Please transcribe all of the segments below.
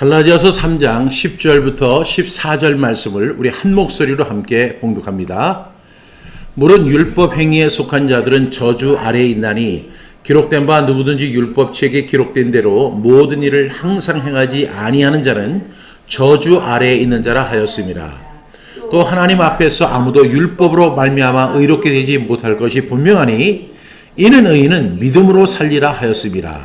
갈라디아서 3장 10절부터 14절 말씀을 우리 한 목소리로 함께 봉독합니다. 물은 율법 행위에 속한 자들은 저주 아래에 있나니 기록된 바 누구든지 율법책에 기록된 대로 모든 일을 항상 행하지 아니하는 자는 저주 아래에 있는 자라 하였습니다. 또 하나님 앞에서 아무도 율법으로 말미암아 의롭게 되지 못할 것이 분명하니 이는 의인은 믿음으로 살리라 하였습니다.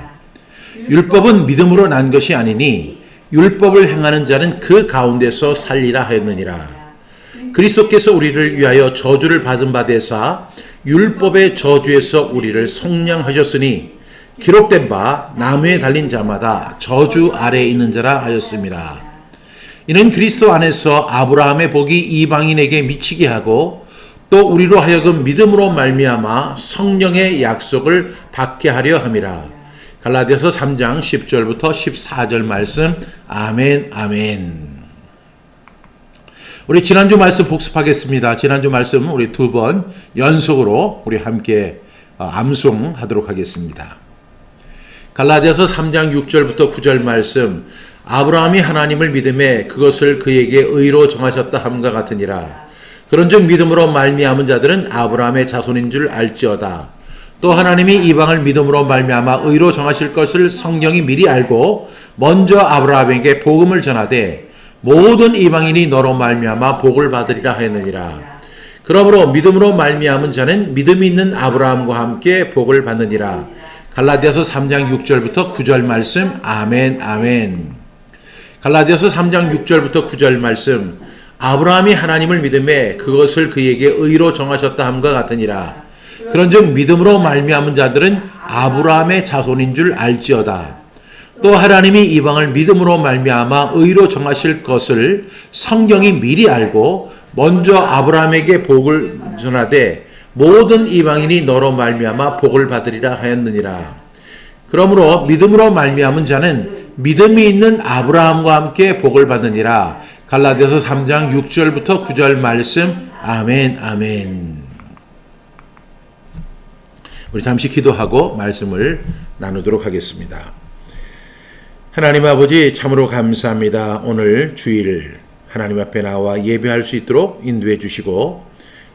율법은 믿음으로 난 것이 아니니 율법을 행하는 자는 그 가운데서 살리라 하였느니라. 그리스도께서 우리를 위하여 저주를 받은 바 되사 율법의 저주에서 우리를 속량하셨으니 기록된 바 나무에 달린 자마다 저주 아래에 있는 자라 하였습니다. 이는 그리스도 안에서 아브라함의 복이 이방인에게 미치게 하고 또 우리로 하여금 믿음으로 말미암아 성령의 약속을 받게 하려 함이라. 갈라디아서 3장 10절부터 14절 말씀. 아멘, 아멘. 우리 지난주 말씀 복습하겠습니다. 지난주 말씀 우리 두 번 연속으로 우리 함께 암송하도록 하겠습니다. 갈라디아서 3장 6절부터 9절 말씀. 아브라함이 하나님을 믿음에 그것을 그에게 의로 정하셨다 함과 같으니라. 그런즉 믿음으로 말미암은 자들은 아브라함의 자손인 줄 알지어다. 또 하나님이 이방을 믿음으로 말미암아 의로 정하실 것을 성령이 미리 알고 먼저 아브라함에게 복음을 전하되 모든 이방인이 너로 말미암아 복을 받으리라 하였느니라. 그러므로 믿음으로 말미암은 자는 믿음이 있는 아브라함과 함께 복을 받느니라. 갈라디아서 3장 6절부터 9절 말씀. 아멘, 아멘. 갈라디아서 3장 6절부터 9절 말씀. 아브라함이 하나님을 믿음에 그것을 그에게 의로 정하셨다 함과 같으니라. 그런즉 믿음으로 말미암은 자들은 아브라함의 자손인 줄 알지어다. 또 하나님이 이방을 믿음으로 말미암아 의로 정하실 것을 성경이 미리 알고 먼저 아브라함에게 복을 전하되 모든 이방인이 너로 말미암아 복을 받으리라 하였느니라. 그러므로 믿음으로 말미암은 자는 믿음이 있는 아브라함과 함께 복을 받으니라. 갈라디아서 3장 6절부터 9절 말씀. 아멘, 아멘. 우리 잠시 기도하고 말씀을 나누도록 하겠습니다. 하나님 아버지, 참으로 감사합니다. 오늘 주일 하나님 앞에 나와 예배할 수 있도록 인도해 주시고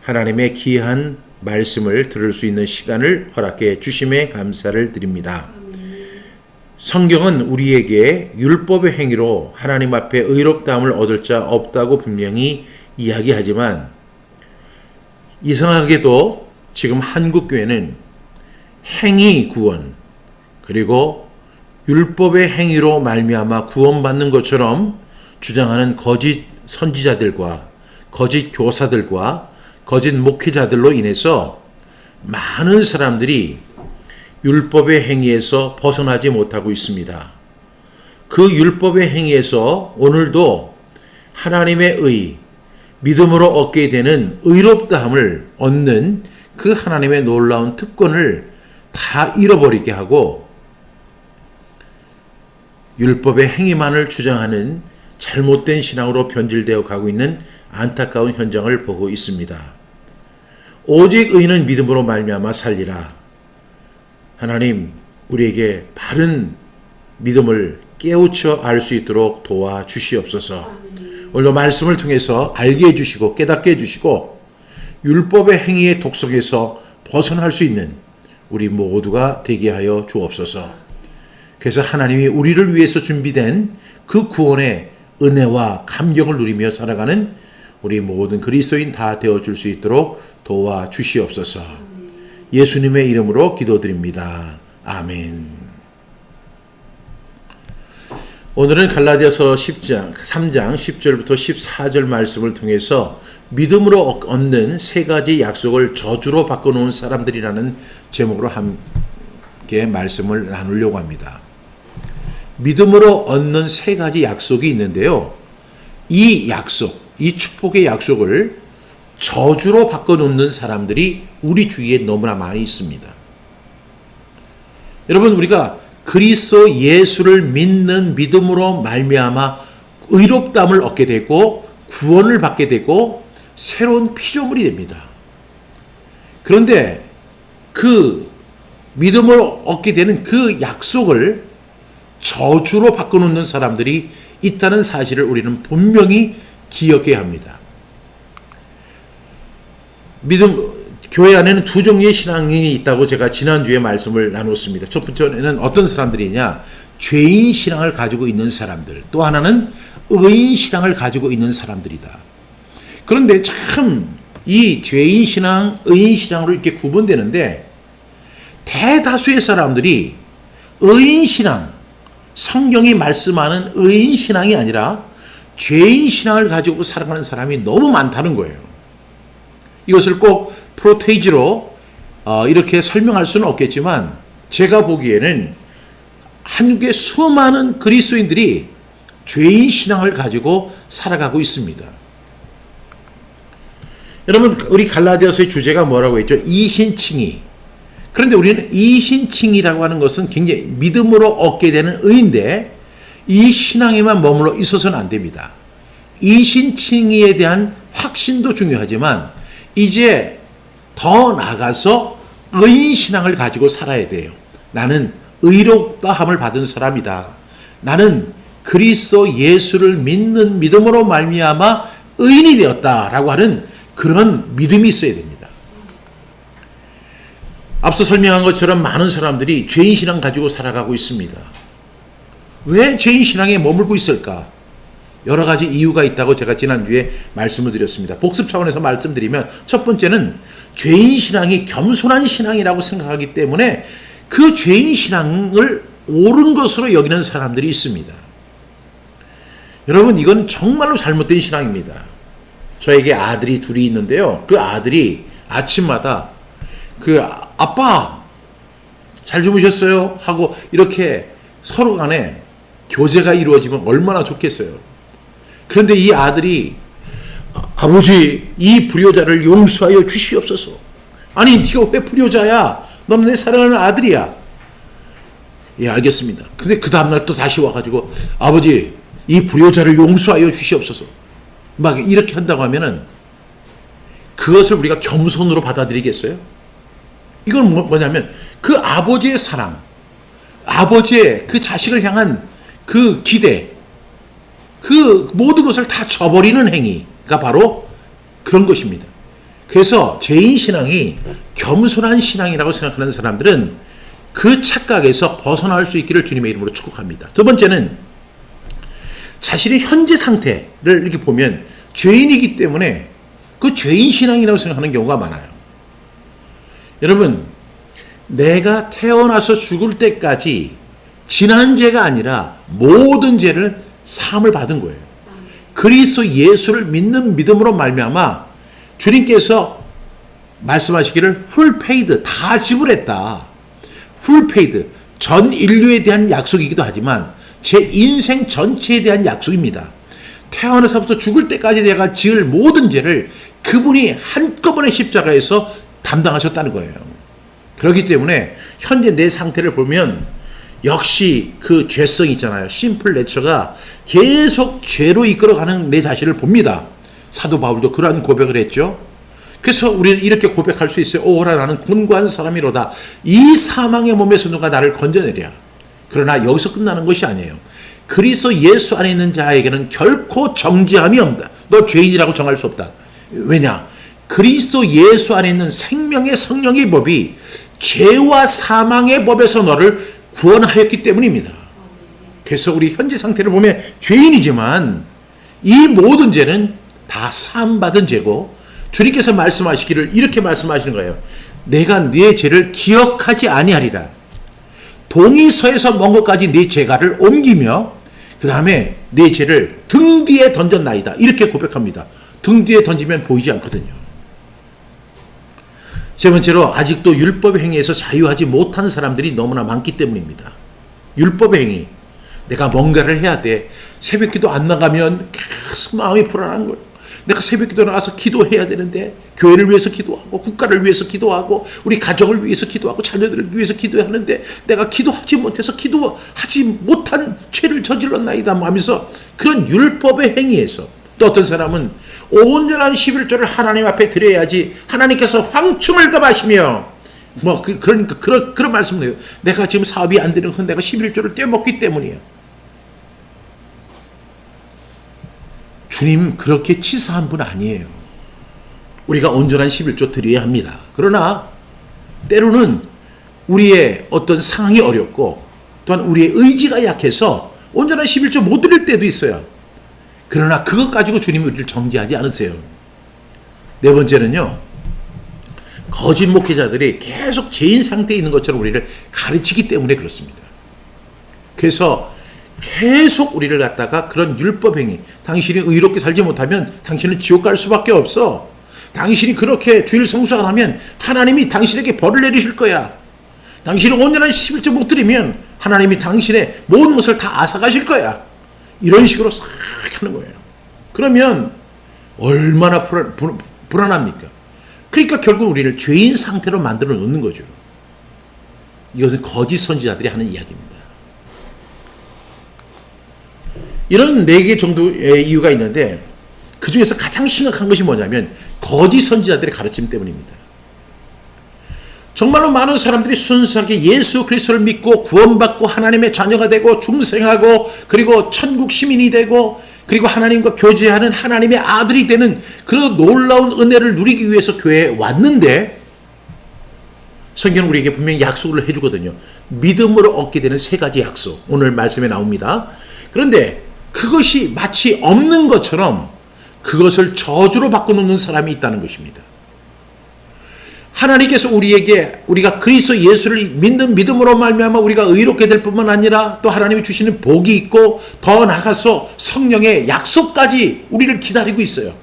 하나님의 귀한 말씀을 들을 수 있는 시간을 허락해 주심에 감사를 드립니다. 성경은 우리에게 율법의 행위로 하나님 앞에 의롭다함을 얻을 자 없다고 분명히 이야기하지만 이상하게도 지금 한국교회는 행위 구원 그리고 율법의 행위로 말미암아 구원받는 것처럼 주장하는 거짓 선지자들과 거짓 교사들과 거짓 목회자들로 인해서 많은 사람들이 율법의 행위에서 벗어나지 못하고 있습니다. 그 율법의 행위에서 오늘도 하나님의 의, 믿음으로 얻게 되는 의롭다함을 얻는 그 하나님의 놀라운 특권을 다 잃어버리게 하고 율법의 행위만을 주장하는 잘못된 신앙으로 변질되어 가고 있는 안타까운 현장을 보고 있습니다. 오직 의인은 믿음으로 말미암아 살리라. 하나님, 우리에게 바른 믿음을 깨우쳐 알 수 있도록 도와주시옵소서. 오늘도 말씀을 통해서 알게 해주시고 깨닫게 해주시고 율법의 행위의 독속에서 벗어날 수 있는 우리 모두가 되게 하여 주옵소서. 그래서 하나님이 우리를 위해서 준비된 그 구원의 은혜와 감격을 누리며 살아가는 우리 모든 그리스도인 다 되어줄 수 있도록 도와주시옵소서. 예수님의 이름으로 기도드립니다. 아멘. 오늘은 갈라디아서 3장 10절부터 14절 말씀을 통해서 믿음으로 얻는 세 가지 약속을 저주로 바꿔놓은 사람들이라는 제목으로 함께 말씀을 나누려고 합니다. 믿음으로 얻는 세 가지 약속이 있는데요. 이 약속, 이 축복의 약속을 저주로 바꿔놓는 사람들이 우리 주위에 너무나 많이 있습니다. 여러분, 우리가 그리스도 예수를 믿는 믿음으로 말미암아 의롭다함을 얻게 되고 구원을 받게 되고 새로운 피조물이 됩니다. 그런데 그 믿음을 얻게 되는 그 약속을 저주로 바꿔놓는 사람들이 있다는 사실을 우리는 분명히 기억해야 합니다. 교회 안에는 두 종류의 신앙인이 있다고 제가 지난주에 말씀을 나눴습니다. 첫 번째는 어떤 사람들이냐? 죄인 신앙을 가지고 있는 사람들. 또 하나는 의인 신앙을 가지고 있는 사람들이다. 그런데 참 이 죄인 신앙, 의인 신앙으로 이렇게 구분되는데 대다수의 사람들이 의인 신앙, 성경이 말씀하는 의인 신앙이 아니라 죄인 신앙을 가지고 살아가는 사람이 너무 많다는 거예요. 이것을 꼭 프로테이지로 이렇게 설명할 수는 없겠지만 제가 보기에는 한국의 수많은 그리스도인들이 죄인 신앙을 가지고 살아가고 있습니다. 여러분, 우리 갈라디아서의 주제가 뭐라고 했죠? 이신칭의. 그런데 우리는 이신칭의라고 하는 것은 굉장히 믿음으로 얻게 되는 의인데 이 신앙에만 머물러 있어서는 안 됩니다. 이신칭의에 대한 확신도 중요하지만 이제 더 나아가서 의인 신앙을 가지고 살아야 돼요. 나는 의롭다함을 받은 사람이다. 나는 그리스도 예수를 믿는 믿음으로 말미암아 의인이 되었다라고 하는 그런 믿음이 있어야 됩니다. 앞서 설명한 것처럼 많은 사람들이 죄인 신앙 가지고 살아가고 있습니다. 왜 죄인 신앙에 머물고 있을까? 여러 가지 이유가 있다고 제가 지난주에 말씀을 드렸습니다. 복습 차원에서 말씀드리면 첫 번째는 죄인 신앙이 겸손한 신앙이라고 생각하기 때문에 그 죄인 신앙을 옳은 것으로 여기는 사람들이 있습니다. 여러분, 이건 정말로 잘못된 신앙입니다. 저에게 아들이 둘이 있는데요. 그 아들이 아침마다 아빠 잘 주무셨어요? 하고 이렇게 서로 간에 교제가 이루어지면 얼마나 좋겠어요. 그런데 이 아들이 아버지, 이 불효자를 용서하여 주시옵소서. 아니, 네가 왜 불효자야? 너는 내 사랑하는 아들이야. 예, 알겠습니다. 근데 그 다음날 또 다시 와가지고 아버지, 이 불효자를 용서하여 주시옵소서. 막 이렇게 한다고 하면은 그것을 우리가 겸손으로 받아들이겠어요? 이건 뭐냐면 그 아버지의 사랑, 아버지의 그 자식을 향한 그 기대, 그 모든 것을 다 저버리는 행위가 바로 그런 것입니다. 그래서 죄인 신앙이 겸손한 신앙이라고 생각하는 사람들은 그 착각에서 벗어날 수 있기를 주님의 이름으로 축복합니다. 두 번째는 자신의 현재 상태를 이렇게 보면 죄인이기 때문에 그 죄인 신앙이라고 생각하는 경우가 많아요. 여러분, 내가 태어나서 죽을 때까지 지난 죄가 아니라 모든 죄를 사함을 받은 거예요. 그리스도 예수를 믿는 믿음으로 말미암아 주님께서 말씀하시기를 풀 페이드, 다 지불했다. 풀 페이드, 전 인류에 대한 약속이기도 하지만 제 인생 전체에 대한 약속입니다. 태어나서부터 죽을 때까지 내가 지을 모든 죄를 그분이 한꺼번에 십자가에서 담당하셨다는 거예요. 그렇기 때문에 현재 내 상태를 보면 역시 그 죄성이 있잖아요. 심플 내처가 계속 죄로 이끌어가는 내 자신을 봅니다. 사도 바울도 그러한 고백을 했죠. 그래서 우리는 이렇게 고백할 수 있어요. 오라, 나는 곤고한 사람이로다. 이 사망의 몸에서 누가 나를 건져내랴. 그러나 여기서 끝나는 것이 아니에요. 그리스도 예수 안에 있는 자에게는 결코 정죄함이 없다. 너 죄인이라고 정할 수 없다. 왜냐? 그리스도 예수 안에 있는 생명의 성령의 법이 죄와 사망의 법에서 너를 구원하였기 때문입니다. 그래서 우리 현재 상태를 보면 죄인이지만 이 모든 죄는 다 사함받은 죄고 주님께서 말씀하시기를 이렇게 말씀하시는 거예요. 내가 네 죄를 기억하지 아니하리라. 동이서에서 먼 것까지 네 죄가를 옮기며 그 다음에 네 죄를 등 뒤에 던졌나이다. 이렇게 고백합니다. 등 뒤에 던지면 보이지 않거든요. 세 번째로 아직도 율법의 행위에서 자유하지 못한 사람들이 너무나 많기 때문입니다. 율법의 행위. 내가 뭔가를 해야 돼. 새벽기도 안 나가면 계속 마음이 불안한 거예요. 내가 새벽기도 나가서 기도해야 되는데 교회를 위해서 기도하고 국가를 위해서 기도하고 우리 가정을 위해서 기도하고 자녀들을 위해서 기도해야 하는데 내가 기도하지 못해서 기도하지 못한 죄를 저질렀나이다 하면서 그런 율법의 행위에서 또 어떤 사람은 온전한 11조를 하나님 앞에 드려야지 하나님께서 황충을 금하시며 그러니까 그런 말씀을 해요. 내가 지금 사업이 안 되는 건 내가 11조를 떼먹기 때문이에요. 주님 그렇게 치사한 분 아니에요. 우리가 온전한 11조 드려야 합니다. 그러나 때로는 우리의 어떤 상황이 어렵고 또한 우리의 의지가 약해서 온전한 11조 못 드릴 때도 있어요. 그러나 그것 가지고 주님이 우리를 정죄하지 않으세요. 네 번째는요, 거짓 목회자들이 계속 죄인 상태에 있는 것처럼 우리를 가르치기 때문에 그렇습니다. 그래서 계속 우리를 갖다가 그런 율법행위, 당신이 의롭게 살지 못하면 당신은 지옥 갈 수밖에 없어. 당신이 그렇게 주일 성수 안 하면 하나님이 당신에게 벌을 내리실 거야. 당신이 온전한 11조 못 드리면 하나님이 당신의 모든 것을 다 앗아가실 거야. 이런 식으로 싹 하는 거예요. 그러면 얼마나 불안합니까? 그러니까 결국 우리를 죄인 상태로 만들어 놓는 거죠. 이것은 거짓 선지자들이 하는 이야기입니다. 이런 4개 정도의 이유가 있는데 그 중에서 가장 심각한 것이 뭐냐면 거짓 선지자들의 가르침 때문입니다. 정말로 많은 사람들이 순수하게 예수 그리스도를 믿고 구원받고 하나님의 자녀가 되고 중생하고 그리고 천국 시민이 되고 그리고 하나님과 교제하는 하나님의 아들이 되는 그런 놀라운 은혜를 누리기 위해서 교회에 왔는데 성경은 우리에게 분명히 약속을 해주거든요. 믿음으로 얻게 되는 3가지 약속, 오늘 말씀에 나옵니다. 그런데 그것이 마치 없는 것처럼 그것을 저주로 바꿔놓는 사람이 있다는 것입니다. 하나님께서 우리가 그리스도 예수를 믿는 믿음으로 말미암아 우리가 의롭게 될 뿐만 아니라 또 하나님이 주시는 복이 있고 더 나아가서 성령의 약속까지 우리를 기다리고 있어요.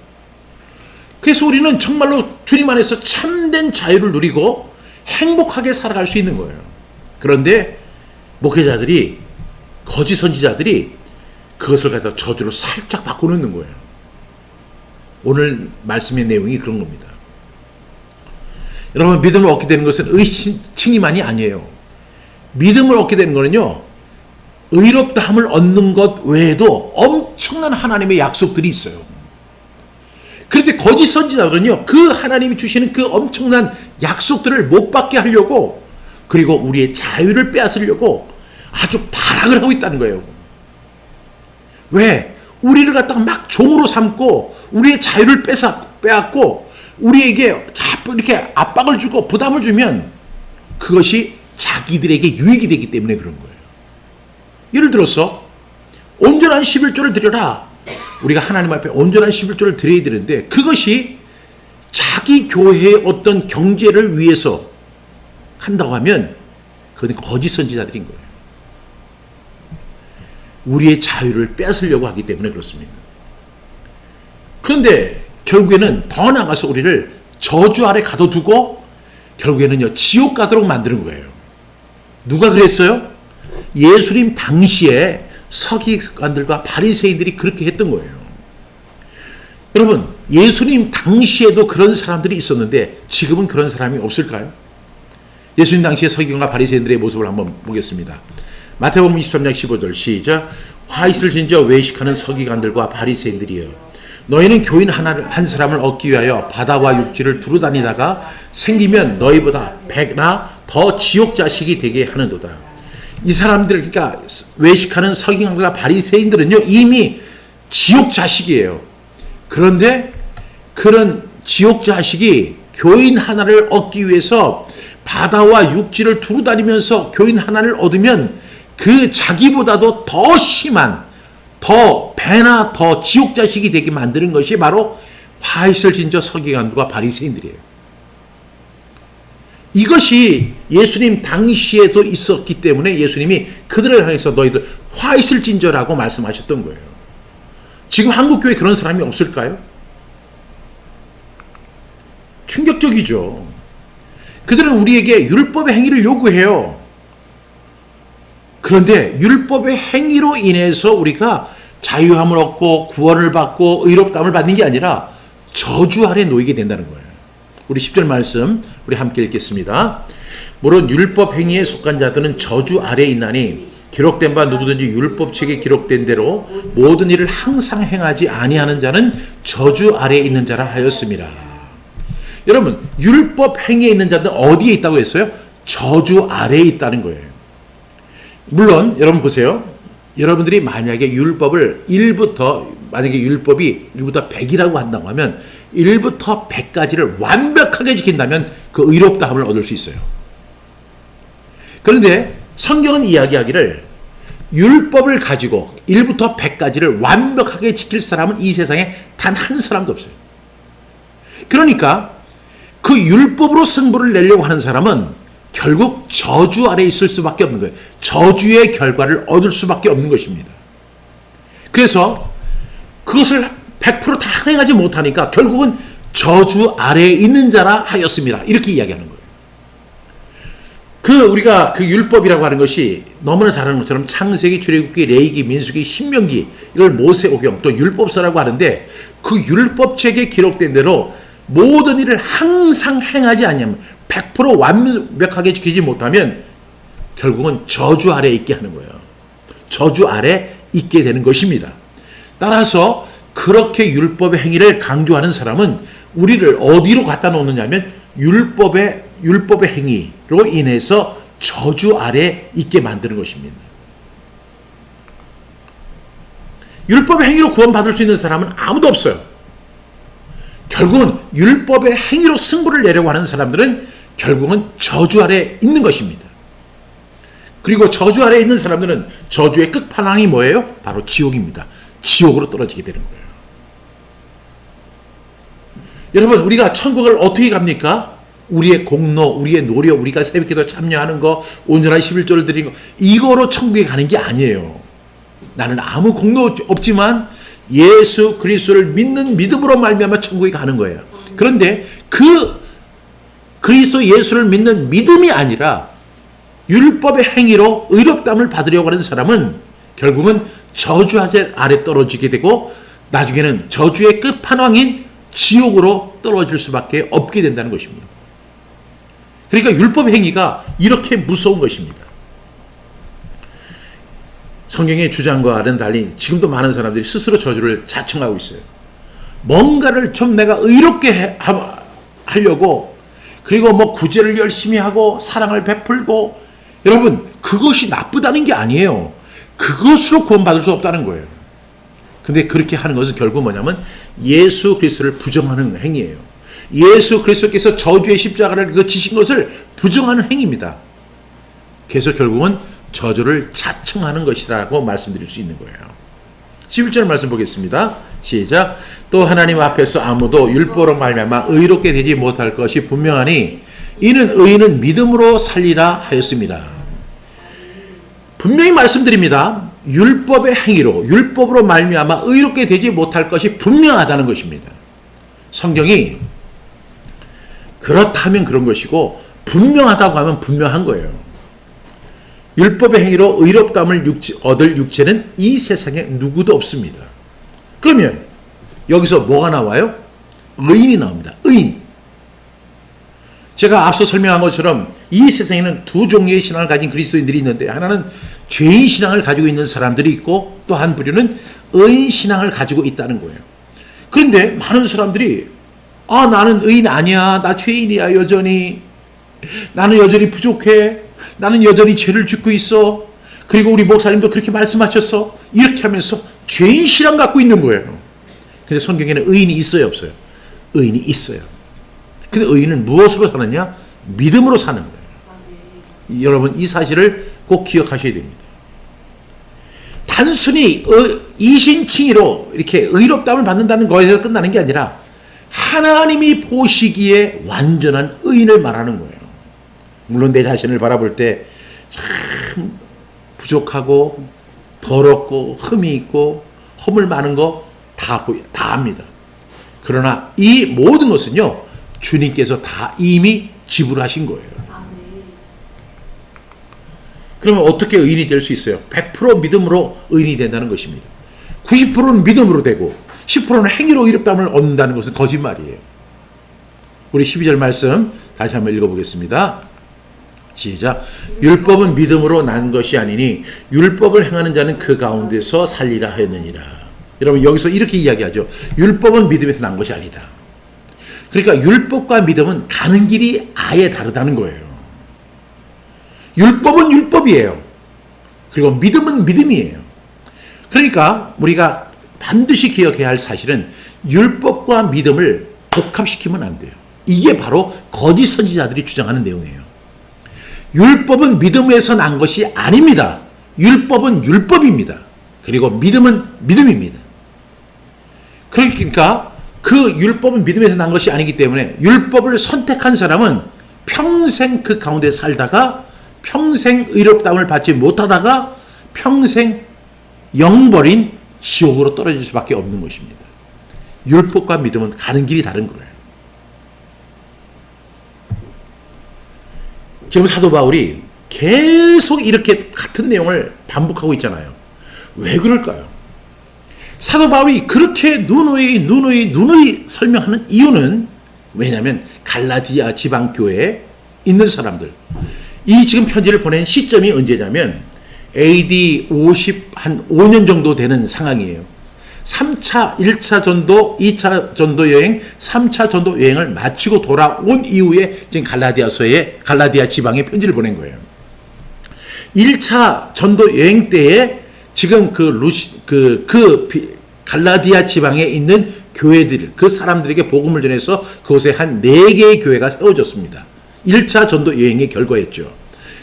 그래서 우리는 정말로 주님 안에서 참된 자유를 누리고 행복하게 살아갈 수 있는 거예요. 그런데 목회자들이, 거짓 선지자들이 그것을 갖다 저주로 살짝 바꿔놓는 거예요. 오늘 말씀의 내용이 그런 겁니다. 여러분, 믿음을 얻게 되는 것은 의칭이만이 아니에요. 믿음을 얻게 되는 것은요, 의롭다함을 얻는 것 외에도 엄청난 하나님의 약속들이 있어요. 그런데 거짓 선지자들은요, 그 하나님이 주시는 그 엄청난 약속들을 못 받게 하려고, 그리고 우리의 자유를 빼앗으려고 아주 발악을 하고 있다는 거예요. 왜? 우리를 갖다가 막 종으로 삼고 우리의 자유를 빼앗고 우리에게 자꾸 이렇게 압박을 주고 부담을 주면 그것이 자기들에게 유익이 되기 때문에 그런 거예요. 예를 들어서 온전한 11조를 드려라. 우리가 하나님 앞에 온전한 11조를 드려야 되는데 그것이 자기 교회의 어떤 경제를 위해서 한다고 하면 그건 거짓 선지자들인 거예요. 우리의 자유를 뺏으려고 하기 때문에 그렇습니다. 그런데 결국에는 더 나아가서 우리를 저주 아래 가둬두고 결국에는요, 지옥 가도록 만드는 거예요. 누가 그랬어요? 예수님 당시에 서기관들과 바리새인들이 그렇게 했던 거예요. 여러분, 예수님 당시에도 그런 사람들이 있었는데 지금은 그런 사람이 없을까요? 예수님 당시에 서기관과 바리새인들의 모습을 한번 보겠습니다. 마태복음 23장 15절 시작. 화 있을 진저 외식하는 서기관들과 바리새인들이여, 너희는 교인 한 사람을 얻기 위하여 바다와 육지를 두루 다니다가 생기면 너희보다 100나 더 지옥 자식이 되게 하는도다. 이 사람들, 그러니까 외식하는 서기관과 바리새인들은요, 이미 지옥 자식이에요. 그런데 그런 지옥 자식이 교인 하나를 얻기 위해서 바다와 육지를 두루 다니면서 교인 하나를 얻으면 그 자기보다도 더 심한, 더 배나 더 지옥 자식이 되게 만드는 것이 바로 화 있을 진저 서기관들과 바리새인들이에요. 이것이 예수님 당시에도 있었기 때문에 예수님이 그들을 향해서 너희들 화 있을 진저라고 말씀하셨던 거예요. 지금 한국교회에 그런 사람이 없을까요? 충격적이죠. 그들은 우리에게 율법의 행위를 요구해요. 그런데 율법의 행위로 인해서 우리가 자유함을 얻고 구원을 받고 의롭다함을 받는 게 아니라 저주 아래 놓이게 된다는 거예요. 우리 10절 말씀 우리 함께 읽겠습니다. 물론 율법 행위에 속한 자들은 저주 아래에 있나니 기록된 바 누구든지 율법책에 기록된 대로 모든 일을 항상 행하지 아니하는 자는 저주 아래에 있는 자라 하였습니다. 여러분, 율법 행위에 있는 자들은 어디에 있다고 했어요? 저주 아래에 있다는 거예요. 물론 여러분 보세요. 여러분들이 만약에 율법을 만약에 율법이 1부터 100이라고 한다고 하면 1부터 100까지를 완벽하게 지킨다면 그 의롭다함을 얻을 수 있어요. 그런데 성경은 이야기하기를 율법을 가지고 1부터 100까지를 완벽하게 지킬 사람은 이 세상에 단 한 사람도 없어요. 그러니까 그 율법으로 승부를 내려고 하는 사람은 결국 저주 아래에 있을 수밖에 없는 거예요. 저주의 결과를 얻을 수밖에 없는 것입니다. 그래서 그것을 100% 다 행하지 못하니까 결국은 저주 아래에 있는 자라 하였습니다. 이렇게 이야기하는 거예요. 우리가 그 율법이라고 하는 것이 너무나 잘 아는 것처럼 창세기, 출애굽기, 레위기, 민수기, 신명기, 이걸 모세오경, 또 율법서라고 하는데 그 율법책에 기록된 대로 모든 일을 항상 행하지 않으면 100% 완벽하게 지키지 못하면 결국은 저주 아래에 있게 하는 거예요. 저주 아래 있게 되는 것입니다. 따라서 그렇게 율법의 행위를 강조하는 사람은 우리를 어디로 갖다 놓느냐면 율법의 행위로 인해서 저주 아래 있게 만드는 것입니다. 율법의 행위로 구원받을 수 있는 사람은 아무도 없어요. 결국은 율법의 행위로 승부를 내려고 하는 사람들은 결국은 저주 아래 있는 것입니다. 그리고 저주 아래 있는 사람들은 저주의 끝판왕이 뭐예요? 바로 지옥입니다. 지옥으로 떨어지게 되는 거예요. 여러분, 우리가 천국을 어떻게 갑니까? 우리의 공로, 우리의 노력, 우리가 새벽기도 참여하는 거, 온전한 11조를 드리는 거, 이거로 천국에 가는 게 아니에요. 나는 아무 공로 없지만 예수 그리스도를 믿는 믿음으로 말미암아 천국에 가는 거예요. 그런데 그 그리스도 예수를 믿는 믿음이 아니라 율법의 행위로 의롭다함을 받으려고 하는 사람은 결국은 저주 아래 떨어지게 되고 나중에는 저주의 끝판왕인 지옥으로 떨어질 수밖에 없게 된다는 것입니다. 그러니까 율법 행위가 이렇게 무서운 것입니다. 성경의 주장과는 달리 지금도 많은 사람들이 스스로 저주를 자청하고 있어요. 뭔가를 좀 내가 의롭게 하려고, 그리고 뭐 구제를 열심히 하고 사랑을 베풀고, 여러분 그것이 나쁘다는 게 아니에요. 그것으로 구원받을 수 없다는 거예요. 근데 그렇게 하는 것은 결국 뭐냐면 예수 그리스도를 부정하는 행위예요. 예수 그리스도께서 저주의 십자가를 지신 것을 부정하는 행위입니다. 그래서 결국은 저주를 자청하는 것이라고 말씀드릴 수 있는 거예요. 11절 말씀 보겠습니다. 시작. 또 하나님 앞에서 아무도 율법으로 말미암아 의롭게 되지 못할 것이 분명하니 이는 의인은 믿음으로 살리라 하였습니다. 분명히 말씀드립니다. 율법의 행위로, 율법으로 말미암아 의롭게 되지 못할 것이 분명하다는 것입니다. 성경이 그렇다면 그런 것이고 분명하다고 하면 분명한 거예요. 율법의 행위로 의롭다함을 얻을 육체는 이 세상에 누구도 없습니다. 그러면 여기서 뭐가 나와요? 의인이 나옵니다. 의인. 제가 앞서 설명한 것처럼 이 세상에는 두 종류의 신앙을 가진 그리스도인들이 있는데, 하나는 죄인 신앙을 가지고 있는 사람들이 있고 또 한 부류는 의인 신앙을 가지고 있다는 거예요. 그런데 많은 사람들이 나는 의인 아니야, 나 죄인이야, 여전히 나는 여전히 부족해, 나는 여전히 죄를 짓고 있어, 그리고 우리 목사님도 그렇게 말씀하셨어, 이렇게 하면서 죄인 신앙 갖고 있는 거예요. 근데 성경에는 의인이 있어요, 없어요? 의인이 있어요. 근데 의인은 무엇으로 사느냐? 믿음으로 사는 거예요. 여러분 이 사실을 꼭 기억하셔야 됩니다. 단순히 이신칭의로 이렇게 의롭다함을 받는다는 거에서 끝나는 게 아니라 하나님이 보시기에 완전한 의인을 말하는 거예요. 물론 내 자신을 바라볼 때 참 부족하고 더럽고 흠이 있고 허물 많은 거 다 압니다. 그러나 이 모든 것은요, 주님께서 다 이미 지불하신 거예요. 그러면 어떻게 의인이 될 수 있어요? 100% 믿음으로 의인이 된다는 것입니다. 90%는 믿음으로 되고 10%는 행위로 의롭다함을 얻는다는 것은 거짓말이에요. 우리 12절 말씀 다시 한번 읽어보겠습니다. 시작. 율법은 믿음으로 난 것이 아니니 율법을 행하는 자는 그 가운데서 살리라 하였느니라. 여러분 여기서 이렇게 이야기하죠. 율법은 믿음에서 난 것이 아니다. 그러니까 율법과 믿음은 가는 길이 아예 다르다는 거예요. 율법은 율법이에요. 그리고 믿음은 믿음이에요. 그러니까 우리가 반드시 기억해야 할 사실은 율법과 믿음을 복합시키면 안 돼요. 이게 바로 거짓 선지자들이 주장하는 내용이에요. 율법은 믿음에서 난 것이 아닙니다. 율법은 율법입니다. 그리고 믿음은 믿음입니다. 그러니까 그 율법은 믿음에서 난 것이 아니기 때문에 율법을 선택한 사람은 평생 그 가운데 살다가 평생 의롭다움을 받지 못하다가 평생 영버린 지옥으로 떨어질 수밖에 없는 것입니다. 율법과 믿음은 가는 길이 다른 거예요. 지금 사도 바울이 계속 이렇게 같은 내용을 반복하고 있잖아요. 왜 그럴까요? 사도 바울이 그렇게 누누이 설명하는 이유는 왜냐하면 갈라디아 지방교회에 있는 사람들, 이 지금 편지를 보낸 시점이 언제냐면 AD 5년 정도 되는 상황이에요. 1차 전도, 2차 전도 여행, 3차 전도 여행을 마치고 돌아온 이후에 지금 갈라디아 지방에 편지를 보낸 거예요. 1차 전도 여행 때에 지금 갈라디아 지방에 있는 교회들, 그 사람들에게 복음을 전해서 그곳에 한 4개의 교회가 세워졌습니다. 1차 전도 여행의 결과였죠.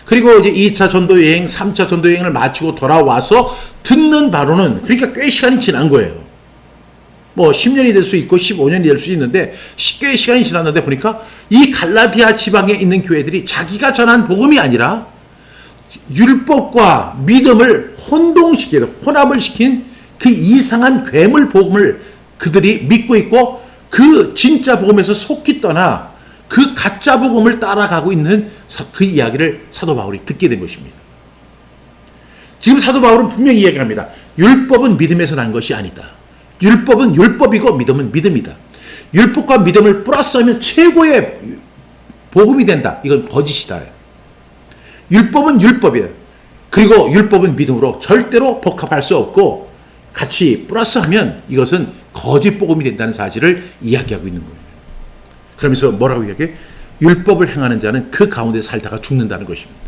그리고 이제 2차 전도 여행, 3차 전도 여행을 마치고 돌아와서 듣는 바로는, 그러니까 꽤 시간이 지난 거예요. 뭐 10년이 될 수 있고 15년이 될 수 있는데 꽤 시간이 지났는데 보니까 이 갈라디아 지방에 있는 교회들이 자기가 전한 복음이 아니라 율법과 믿음을 혼합을 시킨 그 이상한 괴물 복음을 그들이 믿고 있고, 그 진짜 복음에서 속히 떠나 그 가짜 복음을 따라가고 있는 그 이야기를 사도 바울이 듣게 된 것입니다. 지금 사도 바울은 분명히 이야기합니다. 율법은 믿음에서 난 것이 아니다. 율법은 율법이고 믿음은 믿음이다. 율법과 믿음을 플러스하면 최고의 복음이 된다. 이건 거짓이다. 율법은 율법이에요. 그리고 율법은 믿음으로 절대로 복합할 수 없고 같이 플러스하면 이것은 거짓 복음이 된다는 사실을 이야기하고 있는 거예요. 그러면서 뭐라고 이야기해? 율법을 행하는 자는 그 가운데 살다가 죽는다는 것입니다.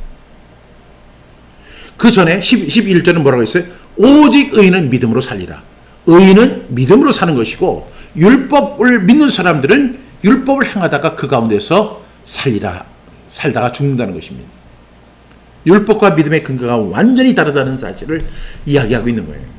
그 전에 11절은 뭐라고 했어요? 오직 의인은 믿음으로 살리라. 의인은 믿음으로 사는 것이고 율법을 믿는 사람들은 율법을 행하다가 그 가운데서 살다가 죽는다는 것입니다. 율법과 믿음의 근거가 완전히 다르다는 사실을 이야기하고 있는 거예요.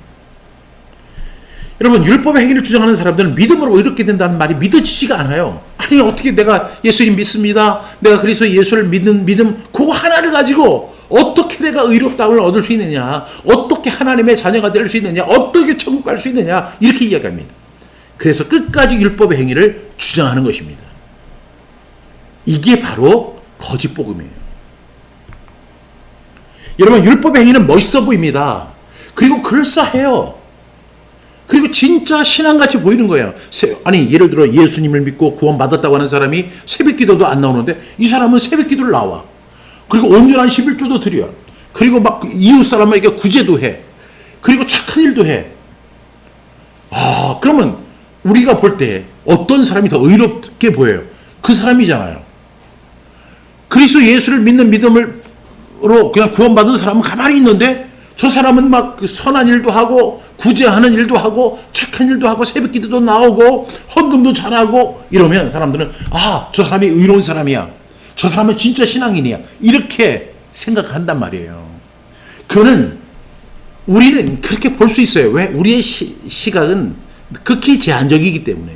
여러분, 율법의 행위를 주장하는 사람들은 믿음으로 의롭게 된다는 말이 믿어지지가 않아요. 아니, 어떻게 내가 예수님 믿습니다, 내가 그래서 예수를 믿는 믿음, 그거 하나를 가지고 어떻게 내가 의롭다움을 얻을 수 있느냐, 어떻게 하나님의 자녀가 될 수 있느냐, 어떻게 천국 갈 수 있느냐, 이렇게 이야기합니다. 그래서 끝까지 율법의 행위를 주장하는 것입니다. 이게 바로 거짓 복음이에요. 여러분, 율법의 행위는 멋있어 보입니다. 그리고 그럴싸해요. 그리고 진짜 신앙같이 보이는 거예요. 아니, 예를 들어 예수님을 믿고 구원받았다고 하는 사람이 새벽기도도 안 나오는데 이 사람은 새벽기도를 나와. 그리고 온전한 11조도 드려. 그리고 막 이웃 사람에게 구제도 해. 그리고 착한 일도 해. 그러면 우리가 볼 때 어떤 사람이 더 의롭게 보여요? 그 사람이잖아요. 그리스도 예수를 믿는 믿음으로 그냥 구원받은 사람은 가만히 있는데 저 사람은 막 선한 일도 하고 구제하는 일도 하고 착한 일도 하고 새벽기도도 나오고 헌금도 잘하고 이러면 사람들은 저 사람이 의로운 사람이야, 저 사람은 진짜 신앙인이야, 이렇게 생각한단 말이에요. 우리는 그렇게 볼 수 있어요. 왜? 우리의 시각은 극히 제한적이기 때문에.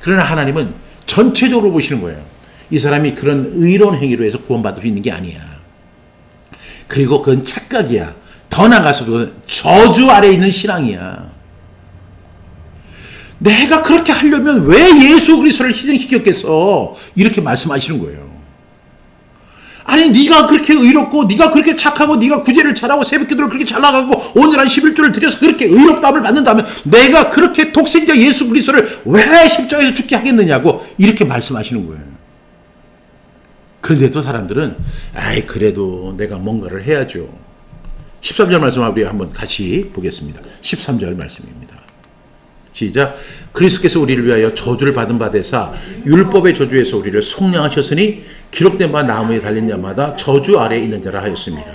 그러나 하나님은 전체적으로 보시는 거예요. 이 사람이 그런 의로운 행위로 해서 구원받을 수 있는 게 아니야. 그리고 그건 착각이야. 더 나아가서 그건 저주 아래 있는 신앙이야. 내가 그렇게 하려면 왜 예수 그리스도를 희생시켰겠어? 이렇게 말씀하시는 거예요. 아니, 네가 그렇게 의롭고 네가 그렇게 착하고 네가 구제를 잘하고 새벽기도를 그렇게 잘 나가고 온전한 11조를 드려서 그렇게 의롭다함을 받는다면 내가 그렇게 독생자 예수 그리스도를 왜 십자가에서 죽게 하겠느냐고 이렇게 말씀하시는 거예요. 그런데도 사람들은 그래도 내가 뭔가를 해야죠. 13절 말씀을 우리 한번 같이 보겠습니다. 13절 말씀입니다. 시작. 그리스도께서 우리를 위하여 저주를 받은 바 되사 율법의 저주에서 우리를 속량하셨으니 기록된 바 나무에 달린 자마다 저주 아래에 있는 자라 하였습니다.